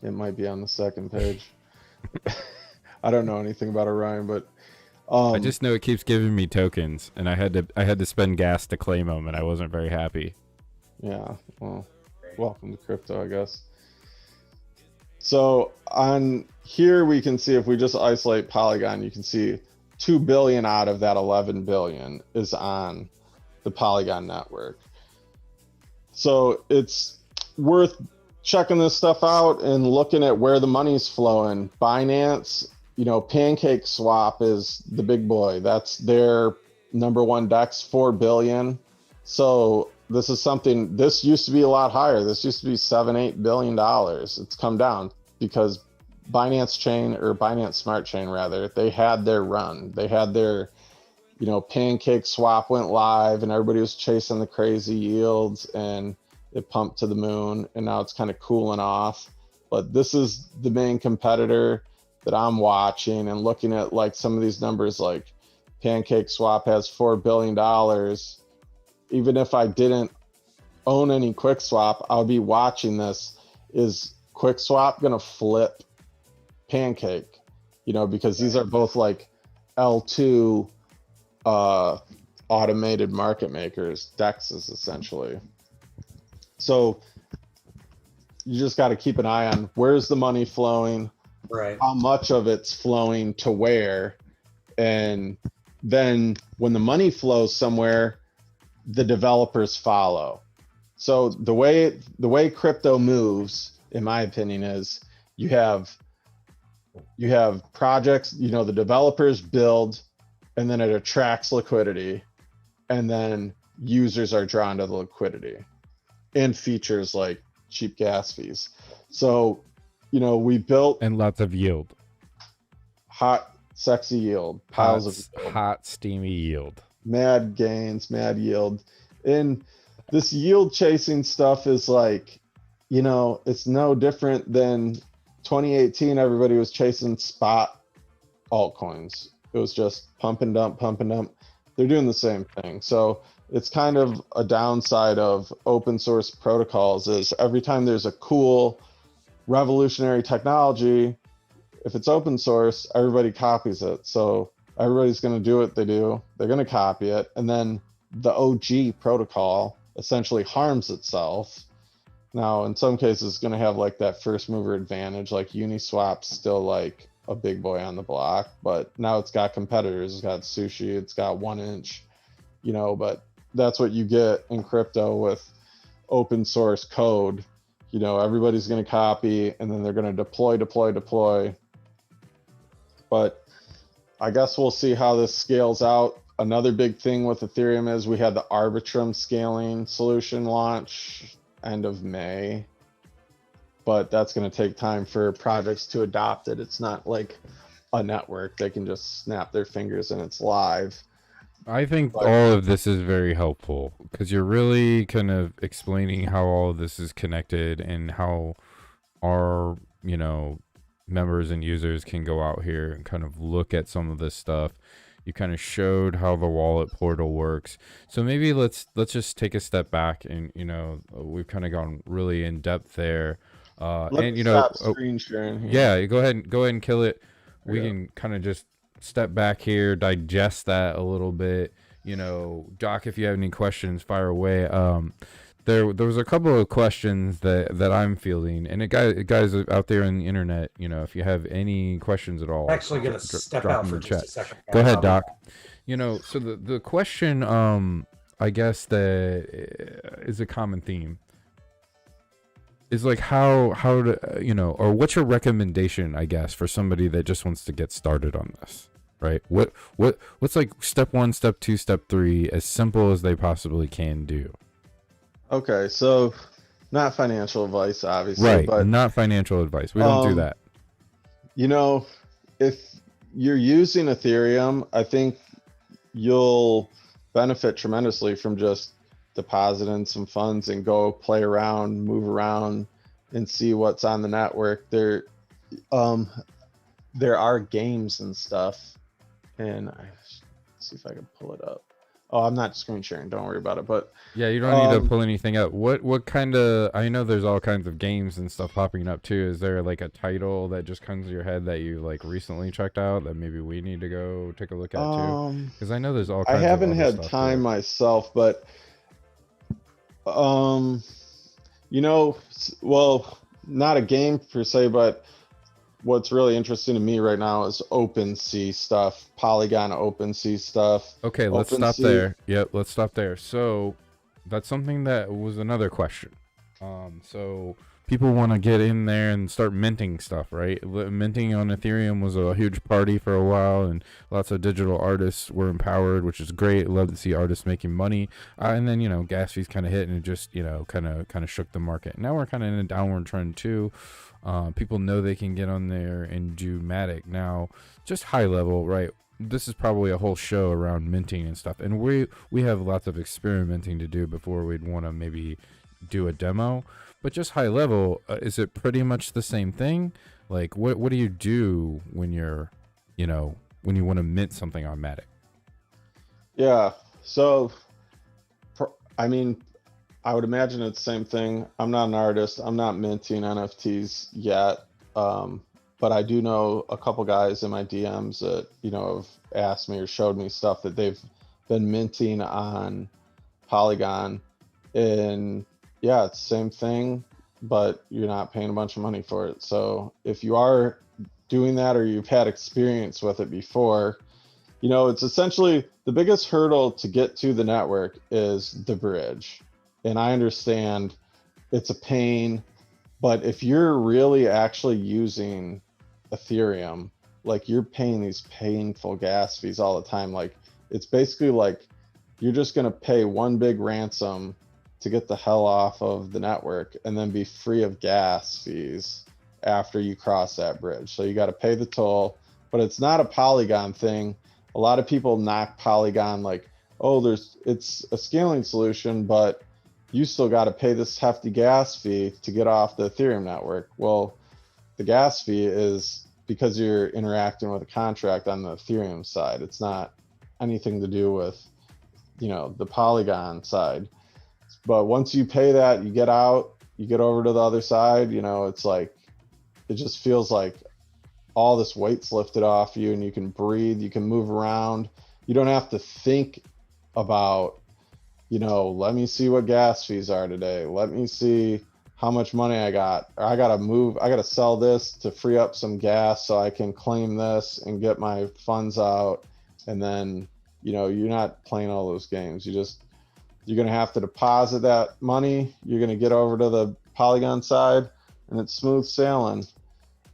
It might be on the second page. I don't know anything about Orion, but I just know it keeps giving me tokens, and I had to spend gas to claim them, and I wasn't very happy. Yeah, well, welcome to crypto, I guess. So on here we can see, if we just isolate Polygon, you can see 2 billion out of that 11 billion is on the Polygon network. So it's worth checking this stuff out and looking at where the money's flowing. Binance, you know, Pancake Swap is the big boy. That's their number one DEX, 4 billion. So this is something, this used to be a lot higher. This used to be $7-8 billion. It's come down because Binance Chain, or Binance Smart Chain rather, they had their run. They had their, you know, Pancake Swap went live and everybody was chasing the crazy yields and it pumped to the moon, and now it's kind of cooling off. But this is the main competitor that I'm watching and looking at, like some of these numbers, like Pancake Swap has $4 billion. Even if I didn't own any QuickSwap, I'll be watching this. Is QuickSwap gonna flip Pancake? You know, because these are both like L2 automated market makers, DEXs essentially. So you just got to keep an eye on where's the money flowing, right? How much of it's flowing to where, and then when the money flows somewhere, the developers follow. So the way crypto moves, in my opinion, is you have projects, you know, the developers build, and then it attracts liquidity, and then users are drawn to the liquidity and features like cheap gas fees. So, you know, we built, and lots of yield, hot, sexy yield, piles of yield. Hot, steamy yield, mad gains, mad yield. And this yield chasing stuff is like, you know, it's no different than 2018. Everybody was chasing spot altcoins. It was just pump and dump, pump and dump. They're doing the same thing. So it's kind of a downside of open source protocols is every time there's a cool revolutionary technology, if it's open source, everybody copies it. So everybody's going to do what they do. They're going to copy it. And then the OG protocol essentially harms itself. Now, in some cases, it's going to have like that first mover advantage, like Uniswap's still like a big boy on the block, but now it's got competitors. It's got Sushi, it's got 1inch, you know, but that's what you get in crypto with open source code. You know, everybody's going to copy and then they're going to deploy. But I guess we'll see how this scales out. Another big thing with Ethereum is we had the Arbitrum scaling solution launch end of May, but that's going to take time for projects to adopt it. It's not like a network. They can just snap their fingers and it's live. I think all of this is very helpful because you're really kind of explaining how all of this is connected and how our, you know, members and users can go out here and kind of look at some of this stuff. You kind of showed how the wallet portal works. So maybe let's just take a step back and, you know, we've kind of gone really in depth there. And you know, screen sharing here. Yeah, go ahead and kill it. We can kind of just step back here, digest that a little bit. You know, Doc, if you have any questions, fire away. There was a couple of questions that I'm fielding, and guys out there on the internet, you know, if you have any questions at all, I'm actually gonna step drop out in for the just chat. a second. Go ahead, Doc. You know, so the question, I guess that is a common theme. Is like how to, you know, or what's your recommendation, I guess, for somebody that just wants to get started on this, right? What's like step 1, step 2, step 3, as simple as they possibly can do. Okay, so not financial advice, obviously, Right, but not financial advice. We don't do that. You know, if you're using Ethereum, I think you'll benefit tremendously from just depositing some funds and go play around, move around, and see what's on the network. There are games and stuff, and let's see if I can pull it up. Oh, I'm not screen sharing. Don't worry about it. But yeah, you don't need to pull anything up. What kind of? I know there's all kinds of games and stuff popping up too. Is there like a title that just comes to your head that you like recently checked out that maybe we need to go take a look at too? Because I know there's all kinds I haven't of other had stuff time too. myself, but you know, well, not a game per se, but what's really interesting to me right now is OpenSea stuff, Polygon OpenSea stuff. Okay, let's stop there. Yep, let's stop there. So that's something that was another question. So people want to get in there and start minting stuff, right? Minting on Ethereum was a huge party for a while, and lots of digital artists were empowered, which is great. Love to see artists making money. And then, you know, gas fees kind of hit, and it just, you know, kind of shook the market. Now we're kind of in a downward trend too. People know they can get on there and do Matic. Now, just high level, right? This is probably a whole show around minting and stuff, and we have lots of experimenting to do before we'd want to maybe do a demo. But just high level, is it pretty much the same thing? Like, what do you do when you're, you know, when you want to mint something on Matic? Yeah, so I mean, I would imagine it's the same thing. I'm not an artist. I'm not minting NFTs yet. But I do know a couple guys in my DMs that, you know, have asked me or showed me stuff that they've been minting on Polygon. And yeah, it's the same thing, but you're not paying a bunch of money for it. So if you are doing that or you've had experience with it before, you know, it's essentially the biggest hurdle to get to the network is the bridge. And I understand it's a pain, but if you're really actually using Ethereum, like you're paying these painful gas fees all the time. Like it's basically like you're just going to pay one big ransom to get the hell off of the network and then be free of gas fees after you cross that bridge. So you got to pay the toll, but it's not a Polygon thing. A lot of people knock Polygon like, oh, it's a scaling solution, but you still got to pay this hefty gas fee to get off the Ethereum network. Well, the gas fee is because you're interacting with a contract on the Ethereum side. It's not anything to do with, you know, the Polygon side. But once you pay that, you get out, you get over to the other side, you know, it's like, it just feels like all this weight's lifted off you and you can breathe, you can move around. You don't have to think about, you know, let me see what gas fees are today. Let me see how much money I got, or I gotta sell this to free up some gas so I can claim this and get my funds out. And then, you're not playing all those games. You're gonna have to deposit that money. You're gonna get over to the Polygon side, and it's smooth sailing.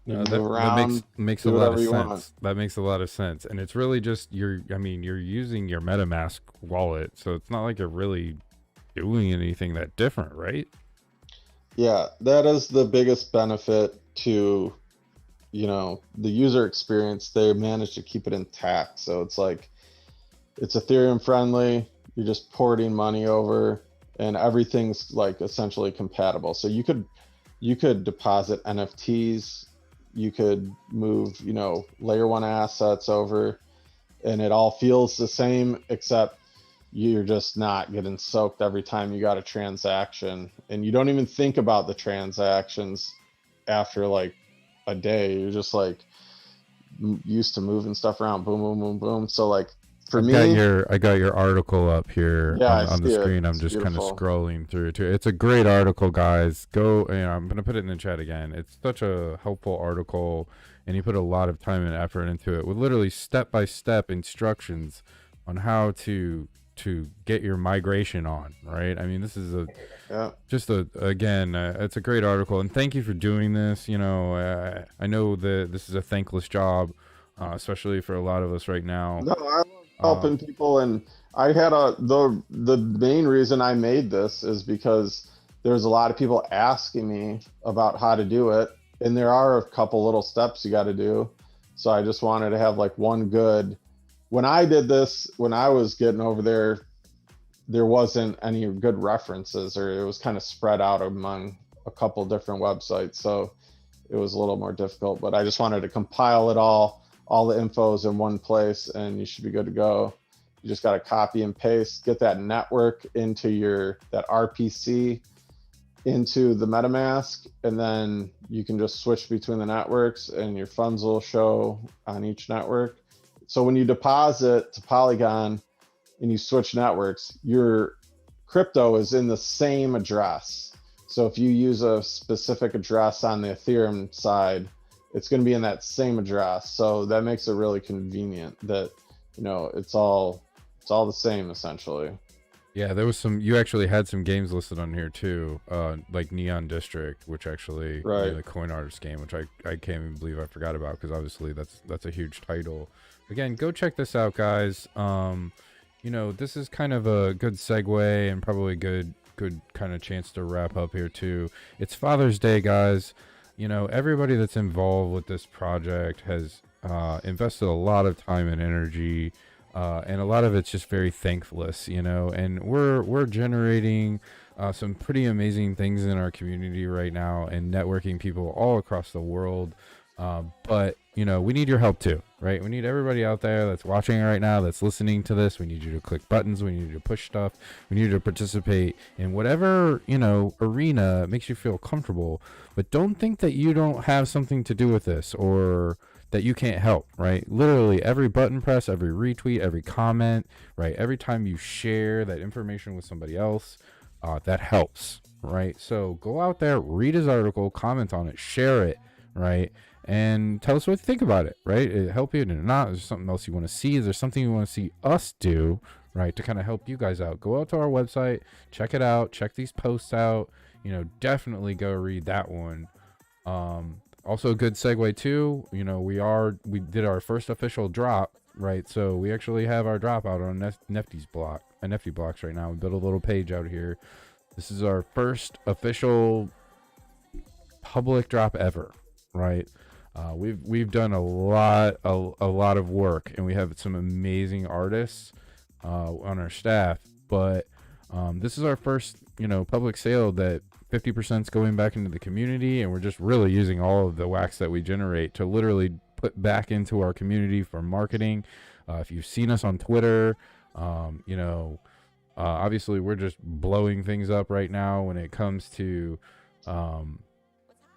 No, that makes a lot of sense. That makes a lot of sense, and it's really just you're using your MetaMask wallet, so it's not like you're really doing anything that different, right? Yeah, that is the biggest benefit to, the user experience. They managed to keep it intact, so it's like it's Ethereum friendly. You're just porting money over, and everything's like essentially compatible. So you could deposit NFTs. You could move, layer 1 assets over, and it all feels the same, except you're just not getting soaked every time you got a transaction. And you don't even think about the transactions after like a day. You're just like used to moving stuff around. Boom, boom, boom, boom. So like for me, I got your article up here on the screen. I'm just kind of scrolling through it too. It's a great article, guys. Go, I'm gonna put it in the chat again. It's such a helpful article, and you put a lot of time and effort into it with literally step-by-step instructions on how to get your migration on, right? I mean, this is it's a great article, and thank you for doing this. I know that this is a thankless job, especially for a lot of us right now. No, I love helping people, and I had the main reason I made this is because there's a lot of people asking me about how to do it, and there are a couple little steps you got to do. So I just wanted to have like one good. When I did this, when I was getting over there wasn't any good references, or it was kind of spread out among a couple different websites, so it was a little more difficult. But I just wanted to compile it all the info's in one place, and you should be good to go. You just got to copy and paste, get that network into that RPC into the MetaMask, and then you can just switch between the networks, and your funds will show on each network. So when you deposit to Polygon and you switch networks, your crypto is in the same address. So if you use a specific address on the Ethereum side, it's going to be in that same address. So that makes it really convenient that, it's all the same essentially. Yeah, there was you actually had some games listed on here too, like Neon District, which actually, the coin artist game, which I can't even believe I forgot about, because obviously that's a huge title. Again, go check this out, guys. This is kind of a good segue, and probably good kind of chance to wrap up here too. It's Father's Day, guys. Everybody that's involved with this project has invested a lot of time and energy, and a lot of it's just very thankless, and we're generating some pretty amazing things in our community right now, and networking people all across the world. But we need your help too, right? We need everybody out there that's watching right now, that's listening to this. We need you to click buttons. We need you to push stuff. We need you to participate in whatever, arena makes you feel comfortable. But don't think that you don't have something to do with this, or that you can't help, right? Literally every button press, every retweet, every comment, right? Every time you share that information with somebody else, that helps, right? So go out there, read his article, comment on it, share it, right? And tell us what you think about it, right? It help you or not? Is there something else you want to see? Is there something you want to see us do, right, to kind of help you guys out? Go out to our website, check it out, check these posts out. Definitely go read that one. Also a good segue too. We did our first official drop, right? So we actually have our drop out on NFT blocks right now. We built a little page out here. This is our first official public drop ever, right? We've done a lot of work, and we have some amazing artists on our staff, but this is our first public sale that 50% is going back into the community, and we're just really using all of the wax that we generate to literally put back into our community for marketing. If you've seen us on Twitter, obviously we're just blowing things up right now when it comes to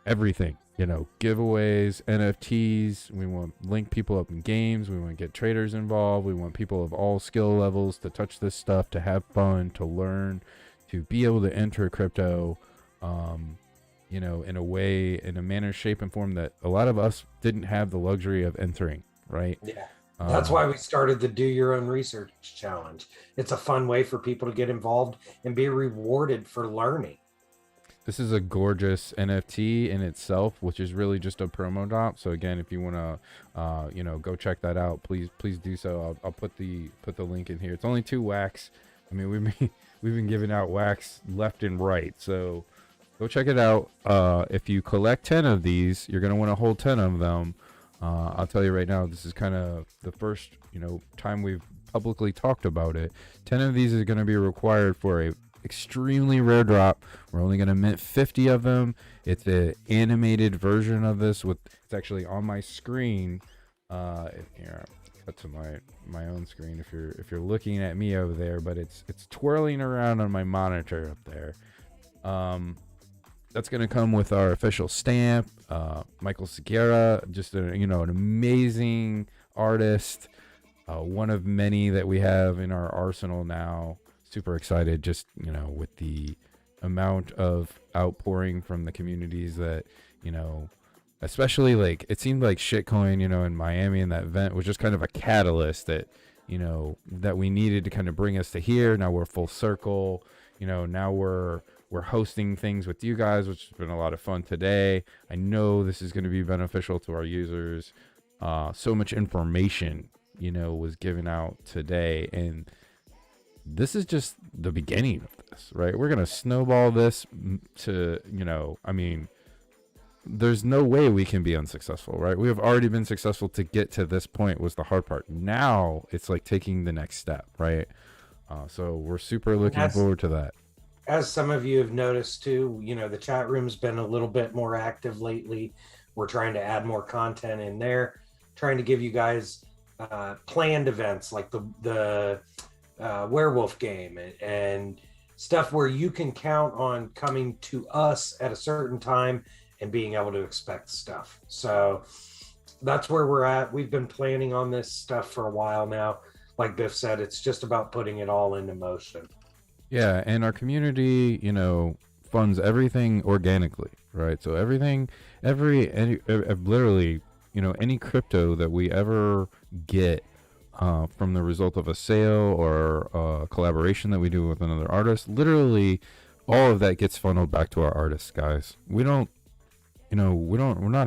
everything. Giveaways, NFTs. We want to link people up in games. We want to get traders involved. We want people of all skill levels to touch this stuff, to have fun, to learn, to be able to enter crypto, you know, in a way, in a manner, shape, and form that a lot of us didn't have the luxury of entering, right? Yeah. That's why we started the Do Your Own Research Challenge. It's a fun way for people to get involved and be rewarded for learning. This is a gorgeous NFT in itself, which is really just a promo drop. So again, if you want to, you know, go check that out, please do so. I'll put the link in here. It's only 2 wax. I mean, we've been giving out wax left and right. So go check it out. If you collect 10 of these, you're gonna want to hold 10 of them. I'll tell you right now, this is kind of the first, you know, time we've publicly talked about it. 10 of these is going to be required for a extremely rare drop. We're only going to mint 50 of them. It's an animated version of this with, it's actually on my screen. Here, cut to my own screen if you're looking at me over there, but it's twirling around on my monitor up there. That's going to come with our official stamp. Michael Segura, just an amazing artist, one of many that we have in our arsenal now. Super excited, just, you know, with the amount of outpouring from the communities that, you know, especially like it seemed like Shitcoin, you know, in Miami, and that event was just kind of a catalyst that, you know, that we needed to kind of bring us to here. Now we're full circle, you know, now we're hosting things with you guys, which has been a lot of fun today. I know this is going to be beneficial to our users. So much information, you know, was given out today, and this is just the beginning of this, right? We're going to snowball this to, you know, I mean, there's no way we can be unsuccessful, right? We have already been successful to get to this point was the hard part. Now it's like taking the next step, right? So we're super looking forward to that. As some of you have noticed too, you know, the chat room's been a little bit more active lately. We're trying to add more content in there, trying to give you guys planned events like the werewolf game and stuff where you can count on coming to us at a certain time and being able to expect stuff. So that's where we're at. We've been planning on this stuff for a while now. Like Biff said, it's just about putting it all into motion. Yeah, and our community, you know, funds everything organically, right? So everything, literally, you know, any crypto that we ever get from the result of a sale or a collaboration that we do with another artist, literally all of that gets funneled back to our artists, guys. We're not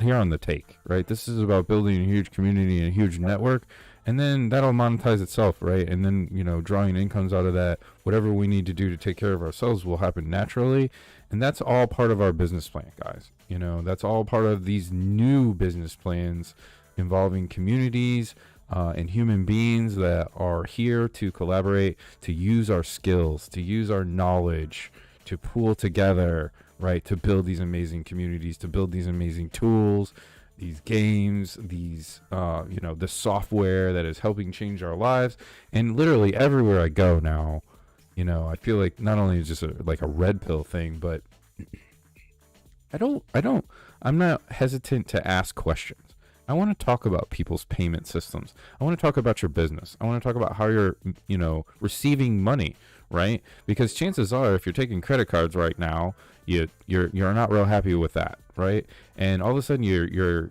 here on the take, right? This is about building a huge community and a huge network, and then that'll monetize itself, right? And then, you know, drawing incomes out of that, whatever we need to do to take care of ourselves will happen naturally. And that's all part of our business plan, guys. You know, that's all part of these new business plans involving communities and human beings that are here to collaborate, to use our skills, to use our knowledge, to pool together, right? To build these amazing communities, to build these amazing tools, these games, these, you know, the software that is helping change our lives. And literally everywhere I go now, you know, I feel like not only is just like a red pill thing, but I'm not hesitant to ask questions. I want to talk about people's payment systems. I want to talk about your business. I want to talk about how you're, you know, receiving money, right? Because chances are, if you're taking credit cards right now, you're not real happy with that, right? And all of a sudden you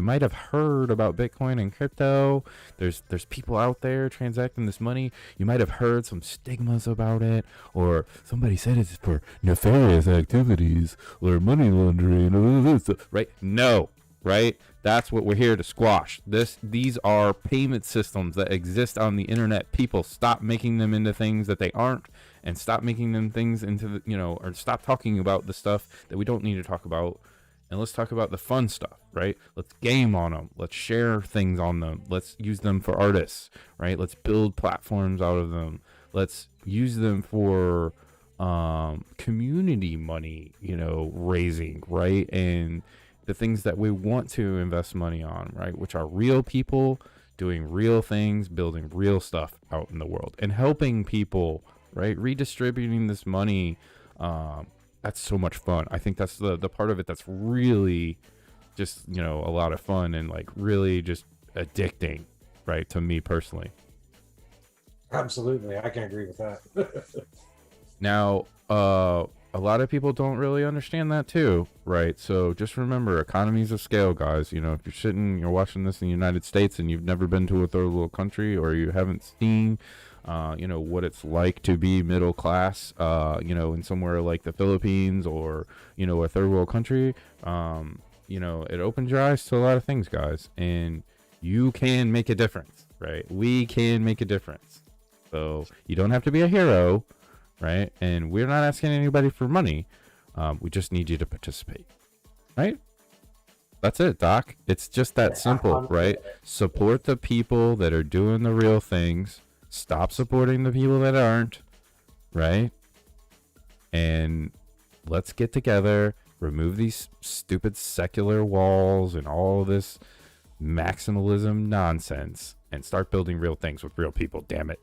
might have heard about Bitcoin and crypto. There's people out there transacting this money. You might have heard some stigmas about it, or somebody said it's for nefarious activities or money laundering, right? No, right? That's what we're here to squash. These are payment systems that exist on the internet. People, stop making them into things that they aren't, and stop making them things into the, you know, or stop talking about the stuff that we don't need to talk about, and let's talk about the fun stuff, right? Let's game on them. Let's share things on them. Let's use them for artists, right? Let's build platforms out of them. Let's use them for community money, you know, raising, right? And the things that we want to invest money on, right? Which are real people doing real things, building real stuff out in the world, and helping people, right? Redistributing this money. That's so much fun. I think that's the part of it that's really just, you know, a lot of fun and like really just addicting, right? To me personally. Absolutely. I can agree with that. Now, a lot of people don't really understand that too, right? So just remember, economies of scale, guys. You know, if you're watching this in the United States and you've never been to a third world country, or you haven't seen, you know, what it's like to be middle class, you know, in somewhere like the Philippines or, you know, a third world country, you know, it opens your eyes to a lot of things, guys, and you can make a difference, right? We can make a difference. So you don't have to be a hero, right? And we're not asking anybody for money. We just need you to participate, right? That's it, Doc. It's just that simple, right? Support the people that are doing the real things. Stop supporting the people that aren't, right? And let's get together, remove these stupid secular walls and all this maximalism nonsense, and start building real things with real people, damn it.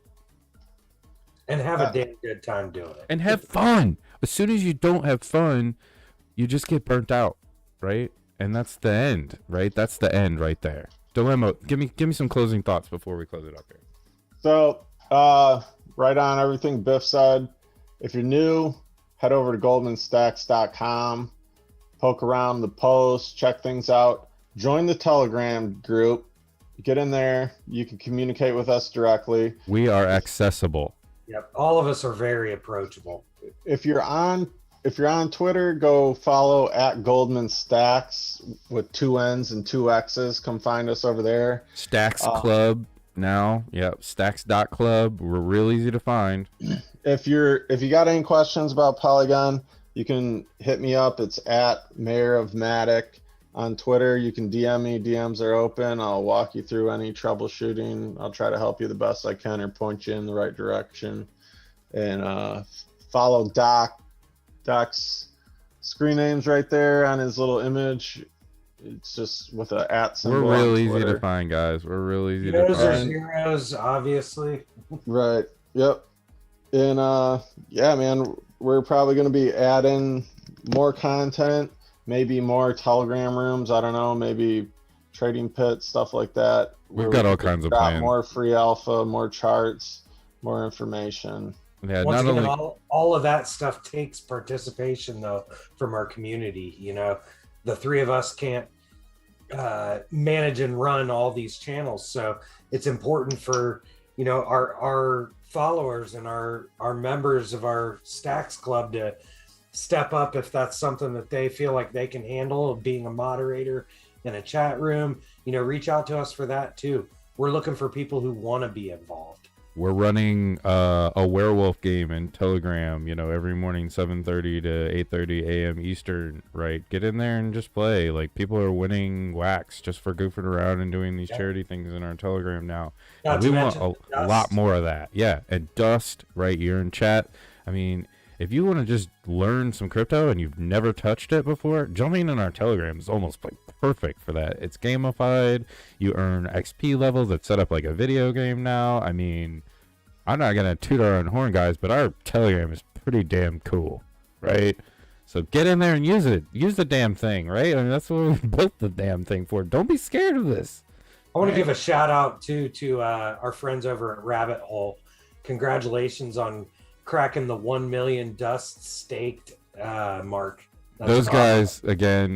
And have a damn good time doing it. And have fun. As soon as you don't have fun, you just get burnt out, right? And that's the end, right? That's the end right there. Dilemma, give me some closing thoughts before we close it up here. So, right on everything Biff said. If you're new, head over to GOLDMANN.STAXX.CLUB, poke around the posts, check things out, join the Telegram group, get in there. You can communicate with us directly. We are accessible. Yep, all of us are very approachable. If you're on Twitter, go follow at GOLDMANN.STAXX with 2 N's and 2 X's. Come find us over there. STAXX.CLUB now. Yep, STAXX.CLUB. We're real easy to find. If you got any questions about Polygon, you can hit me up. It's at Mayor of Matic on Twitter. You can DM me. DMs are open. I'll walk you through any troubleshooting. I'll try to help you the best I can or point you in the right direction. And follow Doc. Doc's screen name's right there on his little image. It's just with an @ symbol. We're real easy to find, guys. We're real easy to Heroes are find. heroes, obviously. Right. Yep. And yeah, man, we're probably going to be adding more content, maybe more Telegram rooms. I don't know, maybe trading pits, stuff like that. We've got all kinds of plans. More free alpha, more charts, more information. Yeah, Once not again, only all of that stuff takes participation, though, from our community. You know, the three of us can't manage and run all these channels, so it's important for, you know, our followers and our members of our STAXX Club to step up if that's something that they feel like they can handle, being a moderator in a chat room. You know, reach out to us for that too. We're looking for people who want to be involved. we're running a werewolf game in Telegram, you know, every morning 7:30 to 8:30 a.m. Eastern, right? Get in there and just play. Like, people are winning wax just for goofing around and doing these charity things in our Telegram now. And we want a lot more of that. Yeah, and Dust, right, you're in chat. I mean, if you want to just learn some crypto and you've never touched it before, jumping in our Telegram is almost like perfect for that. It's gamified. You earn XP levels. It's set up like a video game now. I mean, I'm not going to toot our own horn, guys, but our Telegram is pretty damn cool, right? So get in there and use it. Use the damn thing, right? I mean, that's what we built the damn thing for. Don't be scared of this. I want to give a shout out to our friends over at Rabbit Hole. Congratulations on cracking the 1 million Dust staked mark. That's Those awesome. guys, again,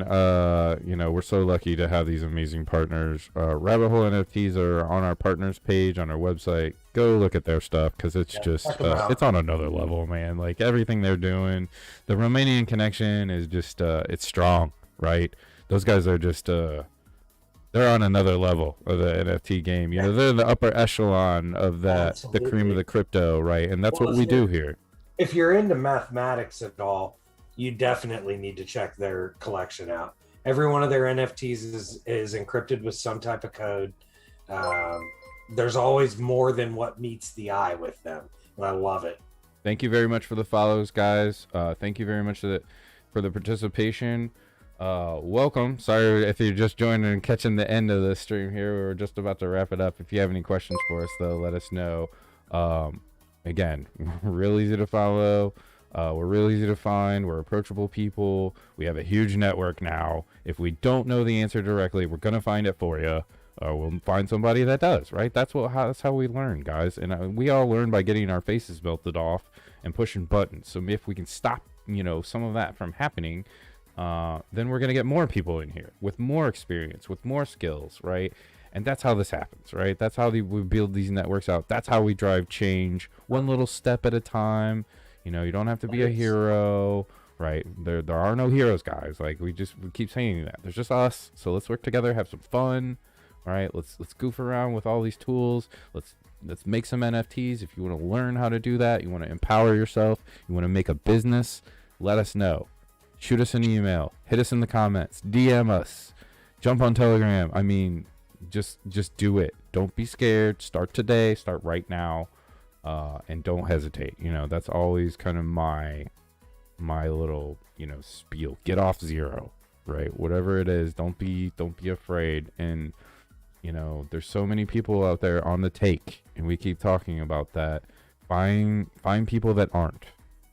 you know, we're so lucky to have these amazing partners. Rabbit Hole NFTs are on our partners page on our website. Go look at their stuff, because it's just, it's on another level, man. Like, everything they're doing. The Romanian connection is just, it's strong, right? Those guys are just, they're on another level of the NFT game. You know, they're the upper echelon of that, Absolutely. the cream of the crypto, right? And that's what we do here. If you're into mathematics at all, you definitely need to check their collection out. Every one of their NFTs is encrypted with some type of code. There's always more than what meets the eye with them, and I love it. Thank you very much for the follows, guys. Thank you very much for the participation. Welcome. Sorry if you're just joining and catching the end of the stream here. We're just about to wrap it up. If you have any questions for us, though, let us know. Again, we're real easy to follow. We're real easy to find. We're approachable people. We have a huge network now. If we don't know the answer directly, we're gonna find it for you. We'll find somebody that does, right? That's how we learn, guys. And we all learn by getting our faces melted off and pushing buttons. So if we can stop some of that from happening, then we're going to get more people in here with more experience, with more skills, right? And that's how this happens, right? That's how we build these networks out. That's how we drive change, one little step at a time. You don't have to be a hero, right? There are no heroes, guys. Like, we keep saying that. There's just us. So let's work together, have some fun. All right, let's goof around with all these tools. Let's make some NFTs. If you want to learn how to do that, you want to empower yourself, you want to make a business, let us know. Shoot us an email, hit us in the comments, DM us, jump on Telegram. I mean, just do it. Don't be scared. Start today. Start right now, and don't hesitate. That's always kind of my little spiel. Get off zero, right? Whatever it is, don't be afraid. And there's so many people out there on the take, and we keep talking about that. Find people that aren't,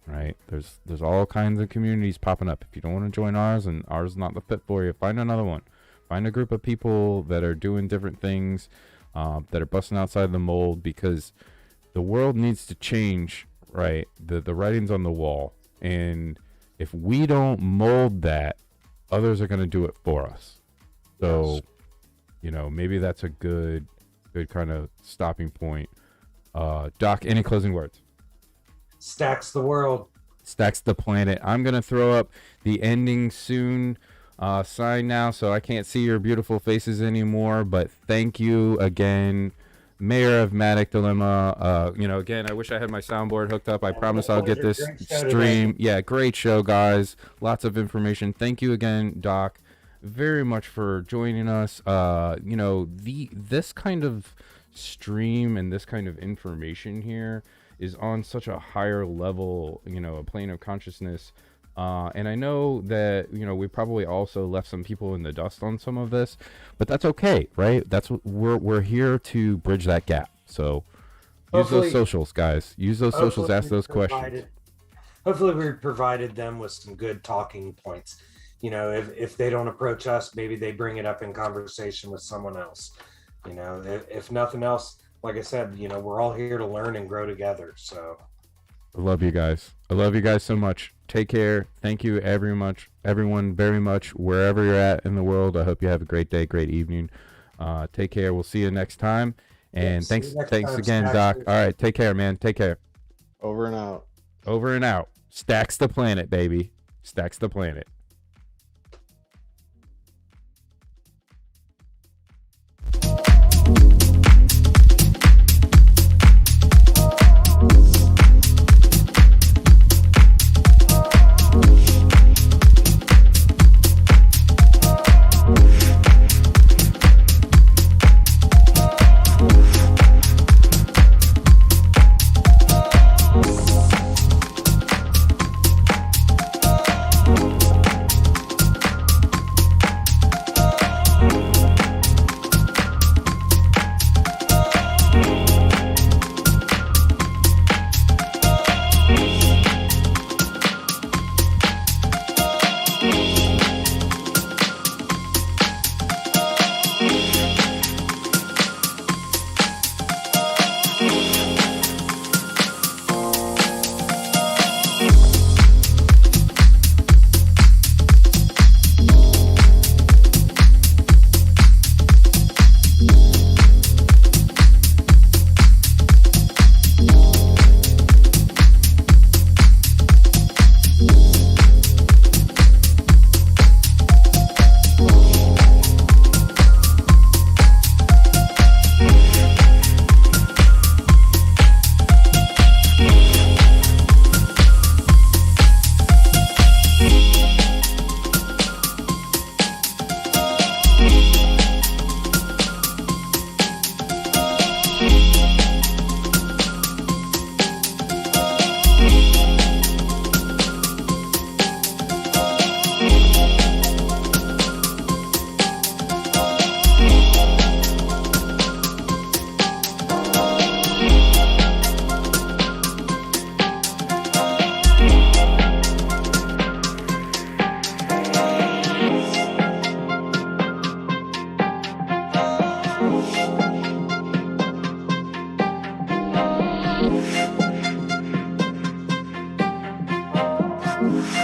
right? There's all kinds of communities popping up. If you don't want to join ours and ours is not the fit for you, find another one. Find a group of people that are doing different things, that are busting outside the mold, because the world needs to change, right? The writing's on the wall, and if we don't mold that, others are going to do it for us. So maybe that's a good kind of stopping point. Doc, any closing words? STAXX the world. STAXX the planet. I'm going to throw up the ending soon sign now, so I can't see your beautiful faces anymore, but thank you again, Mayor of Matic Dilemma. Again, I wish I had my soundboard hooked up. I promise I'll get this stream. Yeah, great show, guys. Lots of information. Thank you again, Doc, very much for joining us. This kind of stream and this kind of information here is on such a higher level, a plane of consciousness. And I know that, we probably also left some people in the dust on some of this, but that's okay, right? That's what we're here to bridge that gap. So use those socials, guys. Use those socials, ask those questions. Hopefully we provided them with some good talking points. If they don't approach us, maybe they bring it up in conversation with someone else. If nothing else, like I said, we're all here to learn and grow together. So I love you guys. I love you guys so much. Take care. Thank you everyone very much, wherever you're at in the world. I hope you have a great day, great evening. Take care. We'll see you next time. And thanks again, Doc. All right, take care, man. Take care. Over and out. Over and out. STAXX the planet, baby. STAXX the planet. Bye.